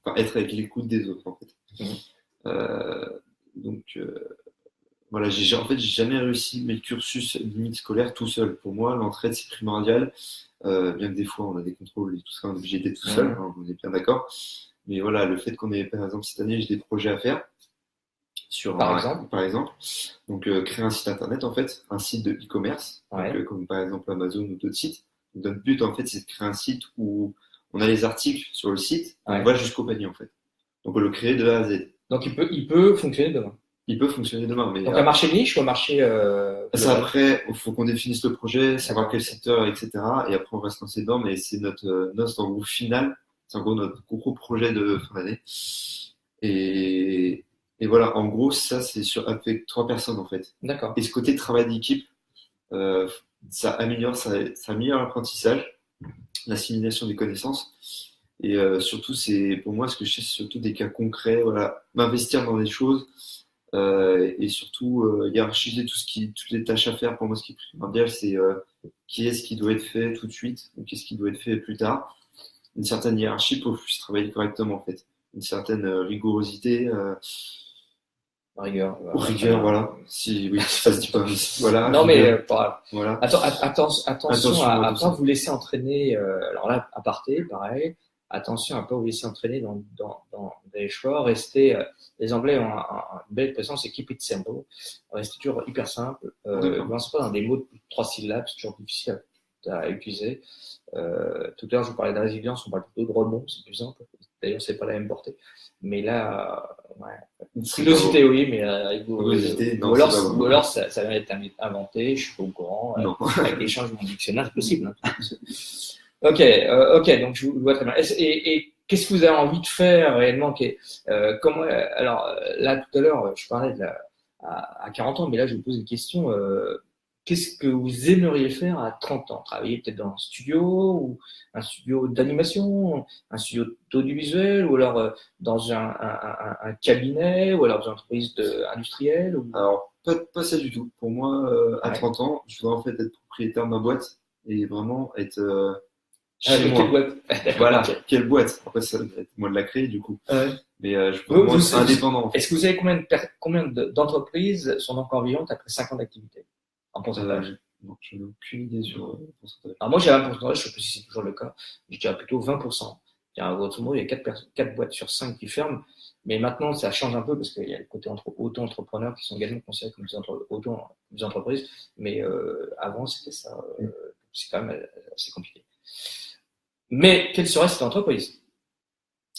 C: enfin, être avec l'écoute des autres, en fait.
B: Mhm.
C: Donc, voilà, en fait, j'ai jamais réussi mes cursus limite scolaire tout seul. Pour moi, l'entraide, c'est primordial. Bien que des fois, on a des contrôles et tout ça, on est obligé d'être tout seul, hein, on est bien d'accord. Mais voilà, le fait qu'on ait, par exemple, cette année, j'ai des projets à faire par exemple. Donc, créer un site internet, en fait, un site de e-commerce,
B: Ouais.
C: donc, comme par exemple Amazon ou d'autres sites. Donc, notre but, en fait, c'est de créer un site où on a les articles sur le site, on va jusqu'au panier, en fait. Donc, on le crée de A à Z.
B: Donc, il peut fonctionner demain.
C: Il peut fonctionner demain, mais
B: donc un marché niche ou un marché
C: ça, après, il faut qu'on définisse le projet, savoir quel secteur, etc. Et après, on va se lancer dedans, mais c'est notre en gros final. C'est en gros notre gros projet de fin d'année. Et voilà, en gros, ça, c'est avec 3 personnes, en fait.
B: D'accord.
C: Et ce côté travail d'équipe, ça améliore l'apprentissage, l'assimilation des connaissances. Et surtout, pour moi, ce que je sais, c'est surtout des cas concrets, voilà, m'investir dans des choses. Et surtout hiérarchiser toutes les tâches à faire. Pour moi, ce qui est primordial, c'est qui est-ce qui doit être fait tout de suite ou qu'est-ce qui doit être fait plus tard. Une certaine hiérarchie pour que je puisse travailler correctement, en fait. Une certaine rigorosité.
B: Rigueur.
C: Voilà. Oui, ça se dit pas. Voilà.
B: Non, mais
C: voilà.
B: Attention à pas vous laisser entraîner. Alors là, aparté, pareil. Attention à pas vous laisser entraîner dans des choix. Restez. Les Anglais ont une belle expression, c'est keep it simple. Restez toujours hyper simple. Lancez pas dans des mots de 3 syllabes, c'est toujours difficile à utiliser. Tout à l'heure, je vous parlais de résilience, on parle plutôt de rebond, c'est plus simple. D'ailleurs, c'est pas la même portée. Mais là, frilosité, oui, mais ou alors ça va être inventé, je suis pas au courant. Avec l'échange de mon dictionnaire, c'est possible. Hein. Ok, donc je vois très bien. Et qu'est-ce que vous avez envie de faire réellement alors là, tout à l'heure, je parlais à 40 ans, mais là, je vous pose une question. Qu'est-ce que vous aimeriez faire à 30 ans? Travailler peut-être dans un studio, ou un studio d'animation, un studio d'audiovisuel, ou alors dans un cabinet, ou alors dans une entreprise industrielle
C: Alors, pas ça du tout. Pour moi, à 30 ans, je voudrais en fait être propriétaire de ma boîte et vraiment être chez moi.
B: Quelle boîte?
C: Voilà, quelle boîte? Après, ça va être moi de la créer du coup. Mais je veux être indépendant. En fait.
B: Est-ce que vous savez combien d'entreprises sont encore vivantes après 5 ans d'activité en pourcentage?
C: Non, je n'ai aucune idée sur le pourcentage.
B: Alors moi, j'ai un pourcentage, je ne sais pas si c'est toujours le cas, je dirais plutôt 20%. Grosso modo, il y a 4 boîtes sur 5 qui ferment, mais maintenant, ça change un peu parce qu'il y a le côté auto-entrepreneurs qui sont également considérés comme des entreprises, mais avant, c'était ça. C'est quand même assez compliqué. Mais quelle serait cette entreprise?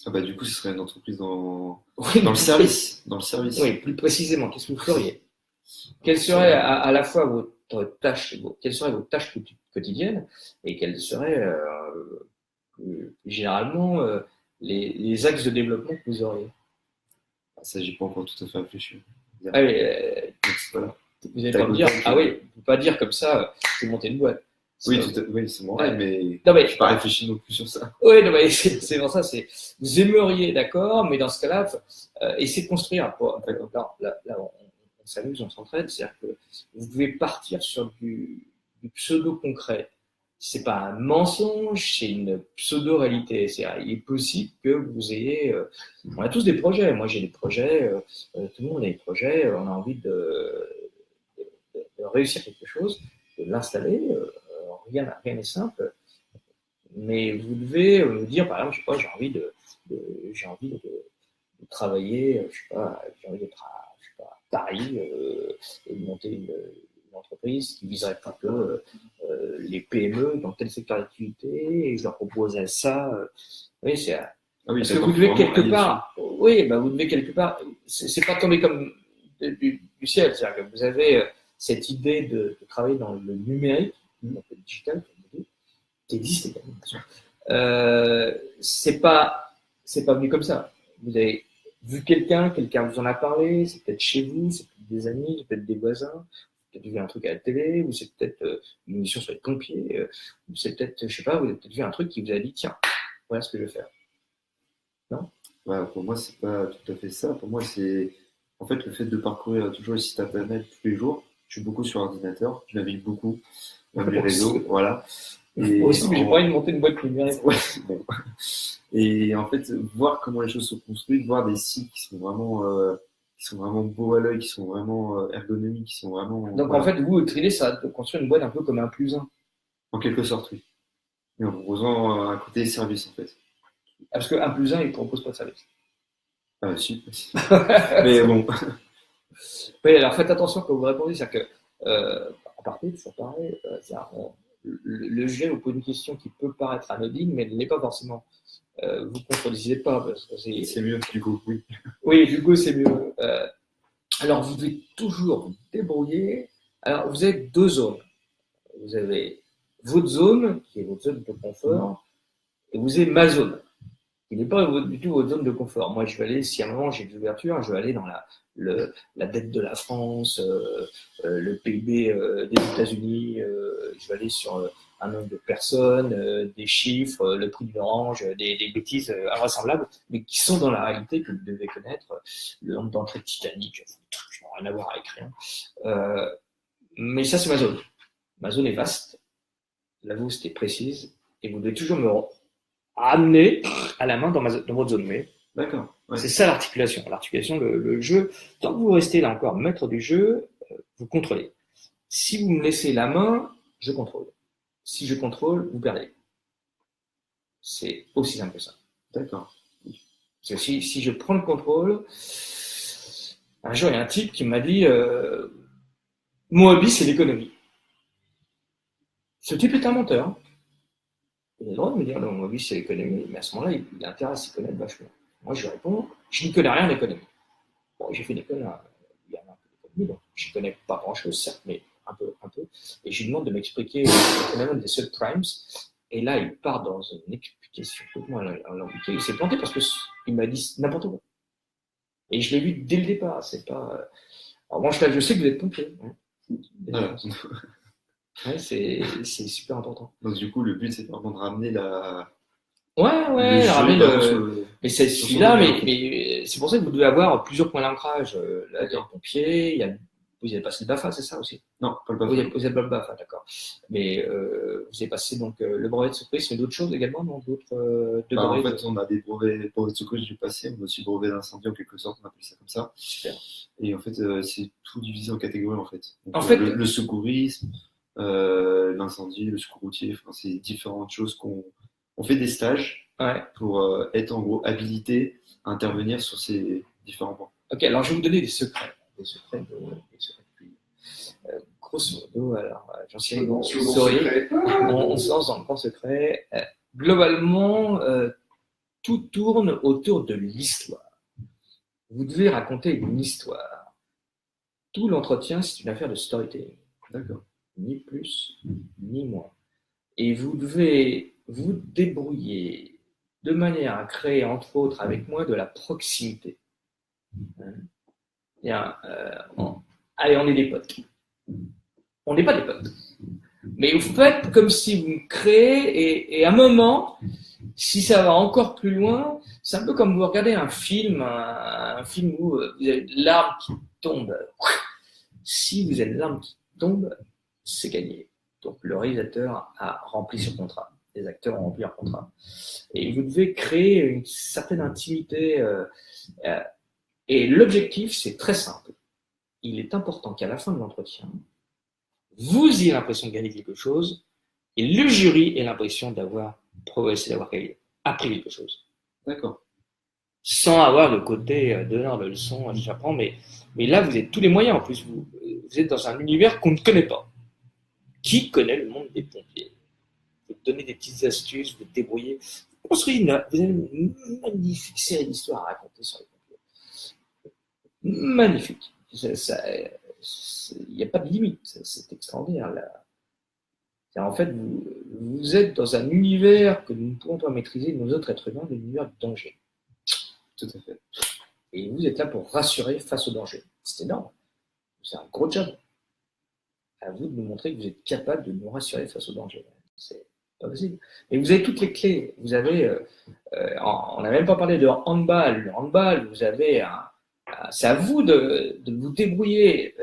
C: Du coup, ce serait une entreprise dans le service. Dans le service.
B: Oui, plus précisément, qu'est-ce que vous feriez? Quelles seraient à la fois quelles seraient vos tâches quotidiennes et quels seraient généralement les axes de développement que vous auriez?
C: Ça, j'ai pas encore tout à fait réfléchi.
B: Vous n'allez pas me dire, vous pas dire comme ça, c'est monter une boîte.
C: Oui, c'est mon rêve, mais
B: je
C: n'ai pas réfléchi non plus sur ça.
B: Oui, non, mais c'est pour ça, vous aimeriez, d'accord, mais dans ce cas-là, essayez de construire un peu. Là, on s'amuse, on s'entraide, c'est-à-dire que vous pouvez partir sur du pseudo-concret. C'est pas un mensonge, c'est une pseudo-réalité. C'est-à-dire, il est possible que vous ayez... on a tous des projets. Moi, j'ai des projets. Tout le monde a des projets. On a envie de réussir quelque chose, de l'installer. Rien n'est simple. Mais vous devez me dire, par exemple, je sais pas, j'ai envie de travailler, je sais pas, j'ai envie d'être à Paris et de monter une entreprise qui viserait plutôt les PME dans tel secteur d'activité et je leur proposerais ça. Oui, c'est. Parce que vous devez quelque part. Oui, vous devez quelque part. C'est pas tombé comme du ciel, c'est-à-dire que vous avez cette idée de travailler dans le numérique, donc le digital, comme vous dites, qui existe également, bien sûr. C'est pas venu comme ça. Vous avez vu quelqu'un vous en a parlé, c'est peut-être chez vous, c'est peut-être des amis, c'est peut-être des voisins, peut-être vu un truc à la télé, ou c'est peut-être une émission sur les pompiers, ou c'est peut-être, je sais pas, vous avez peut-être vu un truc qui vous a dit, tiens, voilà ce que je vais faire. Non?
C: Pour moi, c'est pas tout à fait ça. Pour moi, c'est en fait le fait de parcourir toujours le site internet tous les jours. Je suis beaucoup sur ordinateur, je navigue beaucoup, même les réseaux, voilà.
B: Et aussi, mais j'ai pas envie de monter une boîte numérique.
C: Ouais, bon. Et en fait, voir comment les choses sont construites, voir des sites qui sont vraiment beaux à l'œil, qui sont vraiment ergonomiques, qui sont vraiment.
B: Donc
C: voilà.
B: en fait, vous, votre idée, ça va de construire une boîte un peu comme un plus un.
C: En quelque sorte, oui. Et en proposant un côté service, en fait.
B: Parce que 1 plus 1, il ne propose pas de service.
C: Si. Mais bon.
B: Oui, alors faites attention quand vous répondez, c'est-à-dire que, en partie, ça paraît, le jet vous pose une question qui peut paraître anodine, mais elle ne l'est pas forcément. Vous ne contredisez pas, parce que
C: c'est mieux, du coup, oui.
B: Oui, du coup, c'est mieux. Alors, vous devez toujours vous débrouiller. Alors, vous avez 2 zones. Vous avez votre zone, qui est votre zone de confort, et vous avez ma zone, qui n'est pas du tout votre zone de confort. Moi, je vais aller, si à un moment j'ai des ouvertures, je vais aller dans la dette de la France, le PIB des États-Unis, je vais aller sur un nombre de personnes, des chiffres, le prix de l'orange, des bêtises invraisemblables, mais qui sont dans la réalité que vous devez connaître, le nombre d'entrées de Titanic, des trucs qui n'ont rien à voir avec rien. Mais ça, c'est ma zone. Ma zone est vaste, la vôtre est précise, et vous devez toujours me ramener à la main dans votre zone. Mais
C: d'accord. Ouais.
B: C'est ça l'articulation. L'articulation, le jeu, tant que vous restez là encore maître du jeu, vous contrôlez. Si vous me laissez la main, je contrôle. Si je contrôle, vous perdez. C'est aussi simple que ça.
C: D'accord.
B: Parce que si je prends le contrôle, un jour il y a un type qui m'a dit mon hobby c'est l'économie. Ce type est un menteur. Il a le droit de me dire non, mon hobby c'est l'économie, mais à ce moment-là, il a intérêt à s'y connaître vachement. Moi je lui réponds, je ne connais rien en économie. Bon, j'ai fait des école, il y a un peu d'économie, donc je ne connais pas grand-chose, certes, mais un peu. Et je lui demande de m'expliquer le phénomène des subprimes. Et là, il part dans une explication complètement alambiquée. Il s'est planté parce qu'il m'a dit n'importe quoi. Et je l'ai vu dès le départ. C'est pas. Alors moi, je sais que vous êtes pompier. Hein. Ouais, c'est super important.
C: Donc du coup, le but, c'est vraiment de ramener la.
B: Ouais, ramener le. Mais c'est celui-là, mais c'est pour ça que vous devez avoir plusieurs points d'ancrage. Là, il y a le pompier, vous avez passé le BAFA, c'est ça aussi?
C: Non, pas le BAFA.
B: Vous avez pas le BAFA, d'accord. Mais vous avez passé donc le brevet de secouriste, mais d'autres choses également, non? D'autres
C: en fait, on a des brevets de secouriste que j'ai passé, on a aussi brevet d'incendie en quelque sorte, on appelle ça comme ça.
B: Super.
C: Et en fait, c'est tout divisé en catégories en fait. Donc,
B: en fait,
C: le secourisme, l'incendie, le secours routier, enfin, c'est différentes choses on fait des stages pour être en gros habilité à intervenir sur ces différents points.
B: Ok, alors je vais vous donner des secrets de cuisine. Grosso modo, alors j'en sais rien. On se lance dans le grand secret. Globalement, tout tourne autour de l'histoire. Vous devez raconter une histoire. Tout l'entretien, c'est une affaire de storytelling.
C: D'accord.
B: Ni plus, ni moins. Et vous devez vous débrouiller de manière à créer, entre autres, avec moi, de la proximité. Bien, allez, on est des potes. On n'est pas des potes. Mais vous faites comme si vous me créez, et à un moment, si ça va encore plus loin, c'est un peu comme vous regardez un film où vous avez l'arme qui tombe. Si vous avez l'arme qui tombe, c'est gagné. Donc le réalisateur a rempli son contrat. Les acteurs ont rempli leur contrat. Et vous devez créer une certaine intimité. Et l'objectif, c'est très simple. Il est important qu'à la fin de l'entretien, vous ayez l'impression de gagner quelque chose et le jury ait l'impression d'avoir progressé, d'avoir appris quelque chose.
C: D'accord.
B: Sans avoir le côté donneur de leçons, j'apprends, mais là, vous avez tous les moyens. En plus, vous êtes dans un univers qu'on ne connaît pas. Qui connaît le monde des pompiers? Vous donnez des petites astuces, vous débrouillez. Vous avez une magnifique série d'histoires à raconter sur les pompiers. Magnifique. Il n'y a pas de limite. C'est extraordinaire. Là. En fait, vous êtes dans un univers que nous ne pouvons pas maîtriser, nous autres êtres humains, l'univers du danger.
C: Tout à fait.
B: Et vous êtes là pour rassurer face au danger. C'est énorme. C'est un gros job. À vous de nous montrer que vous êtes capable de nous rassurer face au danger. C'est pas possible. Et vous avez toutes les clés. Vous avez, on n'a même pas parlé de handball. Le handball, vous avez c'est à vous de vous débrouiller.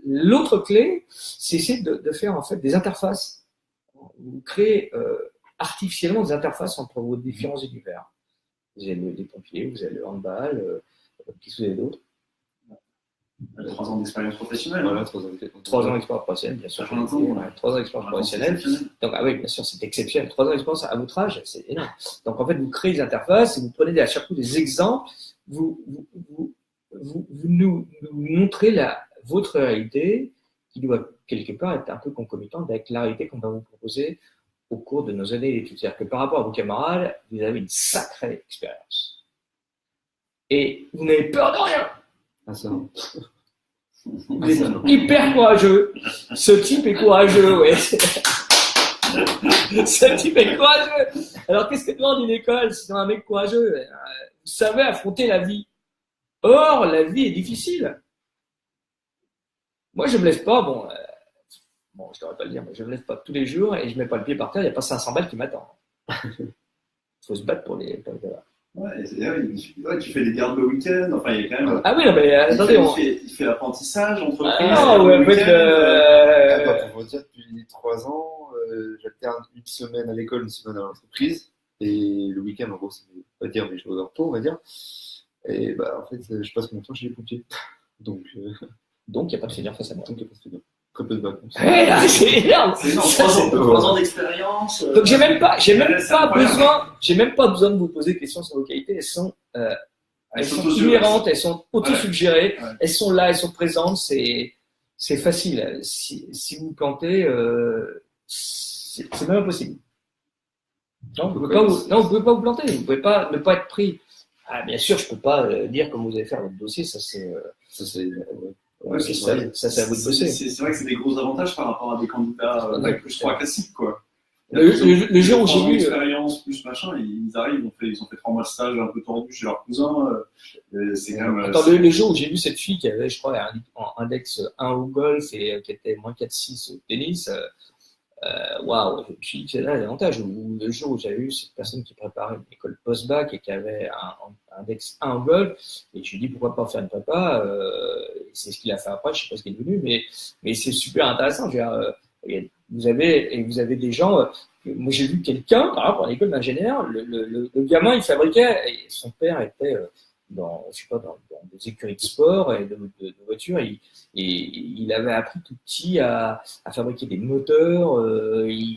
B: L'autre clé, c'est essayer de faire en fait des interfaces. Vous créez artificiellement des interfaces entre vos différents univers. Vous avez des pompiers, vous avez le handball, qu'est-ce que vous avez d'autre?
A: 3 ans d'expérience professionnelle.
C: Voilà,
B: 3 ans d'expérience professionnelle, bien sûr. 3 ans d'expérience professionnelle. Donc, oui, bien sûr, c'est exceptionnel. 3 ans d'expérience à votre âge, c'est énorme. Donc, en fait, vous créez des interfaces et vous prenez à chaque fois des exemples. Vous nous montrez votre réalité qui doit quelque part être un peu concomitante avec la réalité qu'on va vous proposer au cours de nos années d'études. C'est-à-dire que par rapport à vos camarades, vous avez une sacrée expérience. Et vous n'avez peur de rien.
C: Ah, ça.
B: Vous êtes hyper courageux. Ce type est courageux, ouais. Ce type est courageux. Alors, qu'est-ce que demande une école sinon un mec courageux? Vous savez affronter la vie. Or, la vie est difficile. Moi, je me lève pas, bon, je devrais pas le dire, mais je me lève pas tous les jours et je mets pas le pied par terre, il n'y a pas 500 balles qui m'attendent. Il faut se battre pour les
A: Ouais, tu fais des gardes le week-end, enfin il y a quand même.
B: Ah oui, non, mais attendez,
A: il fait l'apprentissage, entreprise.
B: Ah, ouais, en fait,
C: pour vous dire, depuis 3 ans, j'alterne une semaine à l'école, une semaine à l'entreprise. Et le week-end, en gros, c'est pas dire, mais je vais au repos, on va dire. Et bah, en fait, je passe mon temps chez les pompiers. Donc, il
B: n'y a pas de feignant face à moi.
C: Donc, il n'y a pas de feignant. Très peu de vacances.
B: C'est énorme.
A: C'est énorme. 3 ans d'expérience.
B: Donc, j'ai même pas besoin de vous poser des questions sur vos qualités. Elles sont inhérentes, elles sont auto-suggérées,
A: ouais.
B: Elles sont là, elles sont présentes. C'est facile. Si vous plantez, c'est même impossible. Non, vous pouvez pas vous planter. Vous pouvez pas ne pas être pris. Ah, bien sûr, je peux pas dire comment vous allez faire votre dossier. Ça c'est c'est à vous de bosser.
A: C'est vrai que c'est des gros avantages par rapport à des candidats plus 3 classiques, quoi.
B: Le jour où j'ai vu
A: expérience plus machin, ils arrivent, ils ont fait 3 mois de stage un peu tordu chez leur cousin. C'est quand même.
B: Attends, le jour où j'ai vu cette fille qui avait, je crois, un index 1 au golf et qui était moins 4,6 au tennis, waouh, je me suis dit que c'est là l'avantage. Le jour où j'avais eu cette personne qui préparait une école post-bac et qui avait un index 1 au golf, et je lui ai dit pourquoi pas faire une prépa, c'est ce qu'il a fait après, je sais pas ce qu'il est devenu, mais c'est super intéressant. Je veux dire, vous avez des gens. Moi, j'ai vu quelqu'un, par exemple, à l'école d'ingénieur, le gamin, il fabriquait, et son père était dans des écuries de sport et de voitures, et il avait appris tout petit à fabriquer des moteurs, il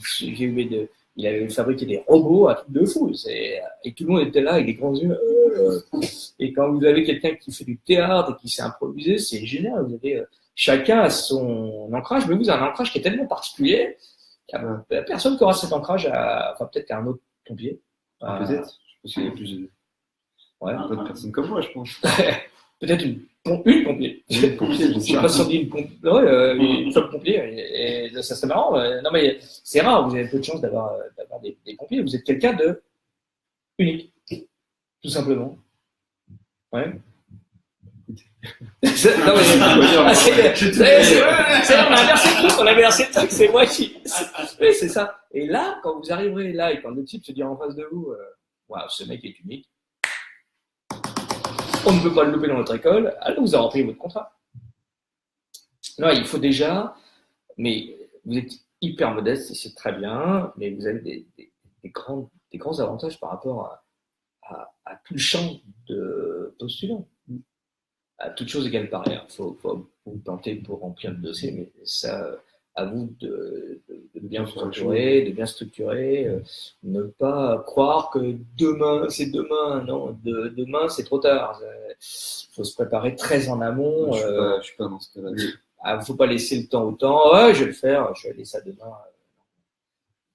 B: avait fabriqué des robots, un truc de fou, et tout le monde était là avec des grands yeux, et quand vous avez quelqu'un qui fait du théâtre et qui s'est improvisé, c'est génial, vous avez chacun a son ancrage, mais vous avez un ancrage qui est tellement particulier qu'il n'y a personne qui aura cet ancrage, enfin peut-être qu'un autre pompier.
C: Peut-être, je pense qu'il y a plus de personnes comme moi, je pense.
B: Peut-être une pompier. Je ne sais pas si on dit une pompier. Une femme pompier, et ça serait marrant. Non, mais c'est rare, vous avez peu de chance d'avoir des pompiers. Vous êtes quelqu'un de unique, tout simplement. Ouais. On a inversé le truc, c'est moi qui. Oui, c'est ça. Et là, quand vous arriverez là et quand le type se dira en face de vous, waouh, ce mec est unique, on ne peut pas le louper dans notre école, alors vous avez rempli votre contrat. Non, il faut déjà, mais vous êtes hyper modeste et c'est très bien, mais vous avez des grands avantages par rapport à tout le champ de postulants. À toute chose égale par ailleurs. Il faut vous planter pour remplir le dossier, mais ça, à vous de bien structurer, ne pas croire que demain, c'est demain. Non, demain, c'est trop tard. Il faut se préparer très en amont.
C: Je suis pas dans ce cas-là.
B: Il ne faut pas laisser le temps au temps. Ouais, je vais le faire, je vais aller ça demain.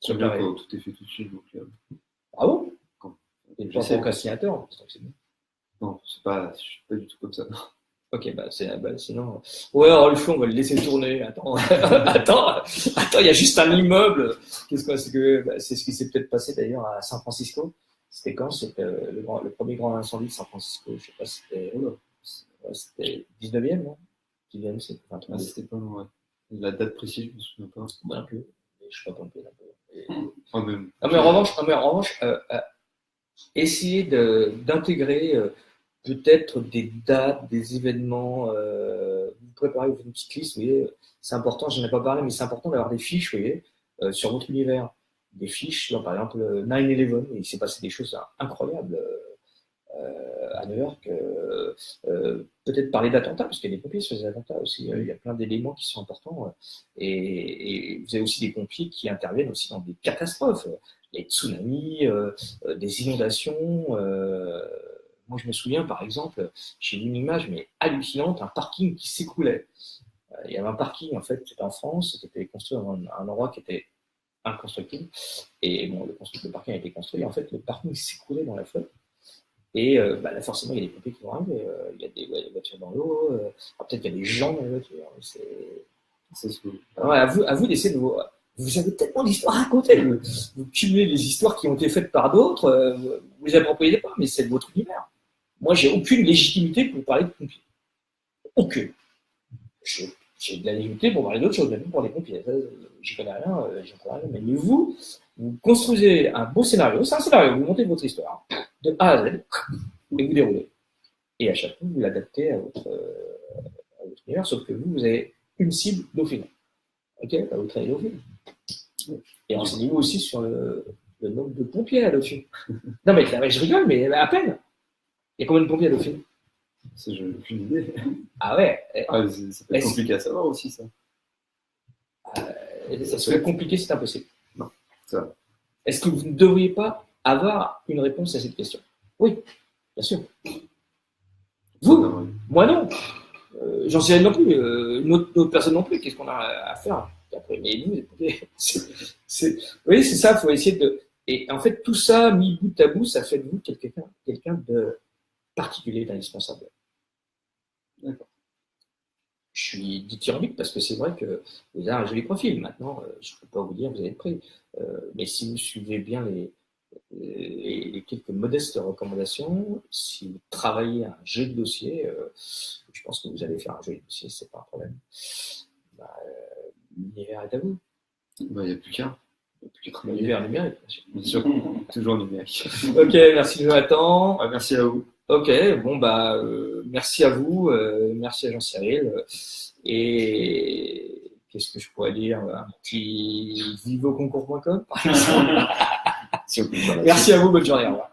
C: Tout est fait tout de suite. Donc,
B: ah bon? Et pas procrastinateur, c'est bon.
C: Non, je suis pas du tout comme ça.
B: Ok, sinon. Ouais, alors le feu, on va le laisser tourner. Attends, il y a juste un immeuble. Qu'est-ce que c'est ce qui s'est peut-être passé d'ailleurs à San Francisco. C'était quand? C'était le premier grand incendie de San Francisco. Je sais pas si c'était 19e, non? 19e, c'est 23.
C: C'était pas loin, ouais. La date précise, je me souviens pas.
B: Moi un peu. Je suis pas pompé un peu.
C: Même.
B: Mais en revanche, essayez d'intégrer peut-être des dates, des événements. Vous préparez une petite liste, vous voyez, c'est important, je n'en ai pas parlé, mais c'est important d'avoir des fiches, vous voyez, sur votre univers. Des fiches, par exemple 9/11, il s'est passé des choses incroyables à New York. Peut-être parler d'attentats, parce qu'il y a des pompiers sur les attentats aussi. Il y a plein d'éléments qui sont importants. Et vous avez aussi des pompiers qui interviennent aussi dans des catastrophes, les tsunamis, des inondations. Moi, je me souviens, par exemple, j'ai vu une image mais hallucinante, un parking qui s'écroulait. Il y avait un parking, en fait, c'était en France, c'était construit dans un endroit qui était inconstructible. Et bon, le parking a été construit. En fait, le parking s'écroulait dans la flotte. Et là, forcément, il y a des pompiers qui vont arriver. Il y a des voitures dans l'eau. Peut-être qu'il y a des gens dans les voitures. C'est ouais, à vous d'essayer de vous. Vous avez tellement d'histoires à raconter. Vous cumulez les histoires qui ont été faites par d'autres. Vous les appropriez pas, mais c'est de votre univers. Moi, j'ai aucune légitimité pour vous parler de pompiers. Aucune. J'ai de la légitimité pour parler d'autres choses, même pour les pompiers. J'y connais rien, mais vous construisez un beau scénario. C'est un scénario, vous montez votre histoire de A à Z et vous déroulez. Et à chaque fois, vous l'adaptez à votre univers, sauf que vous avez une cible Dauphine. Ok, vous travaillez Dauphine. Et renseignez-vous aussi sur le nombre de pompiers à Dauphine. Non, mais je rigole, mais à peine. Il y a combien de pompiers à Dauphine?
C: C'est aucune idée.
B: Ah ouais.
C: Ça peut être compliqué à savoir aussi, ça.
B: Ça serait compliqué, c'est impossible.
C: Non, c'est vrai.
B: Est-ce que vous ne devriez pas avoir une réponse à cette question? Oui, bien sûr. Vous? Non, moi non. J'en sais rien non plus. Notre personne non plus. Qu'est-ce qu'on a à faire après? Mais nous, oui, c'est ça. Il faut essayer de. Et en fait, tout ça mis bout à bout, ça fait de vous quelqu'un de particulier, d'indispensable. D'accord. Je suis dithyrambique parce que c'est vrai que vous avez un joli profil. Maintenant, je ne peux pas vous dire que vous allez être pris. Mais si vous suivez bien les quelques modestes recommandations, si vous travaillez un joli dossier, je pense que vous allez faire un joli dossier, c'est pas un problème. L'univers est à vous.
C: Il n'y a plus qu'un.
B: L'univers numérique,
C: bien sûr. Toujours numérique.
B: Ok, merci Jonathan.
C: Merci à vous.
B: Ok, bon merci à vous, merci à Jean-Cyril. Et qu'est-ce que je pourrais dire? Un petit viveauconcours.com. Merci à vous, bonne journée, au revoir.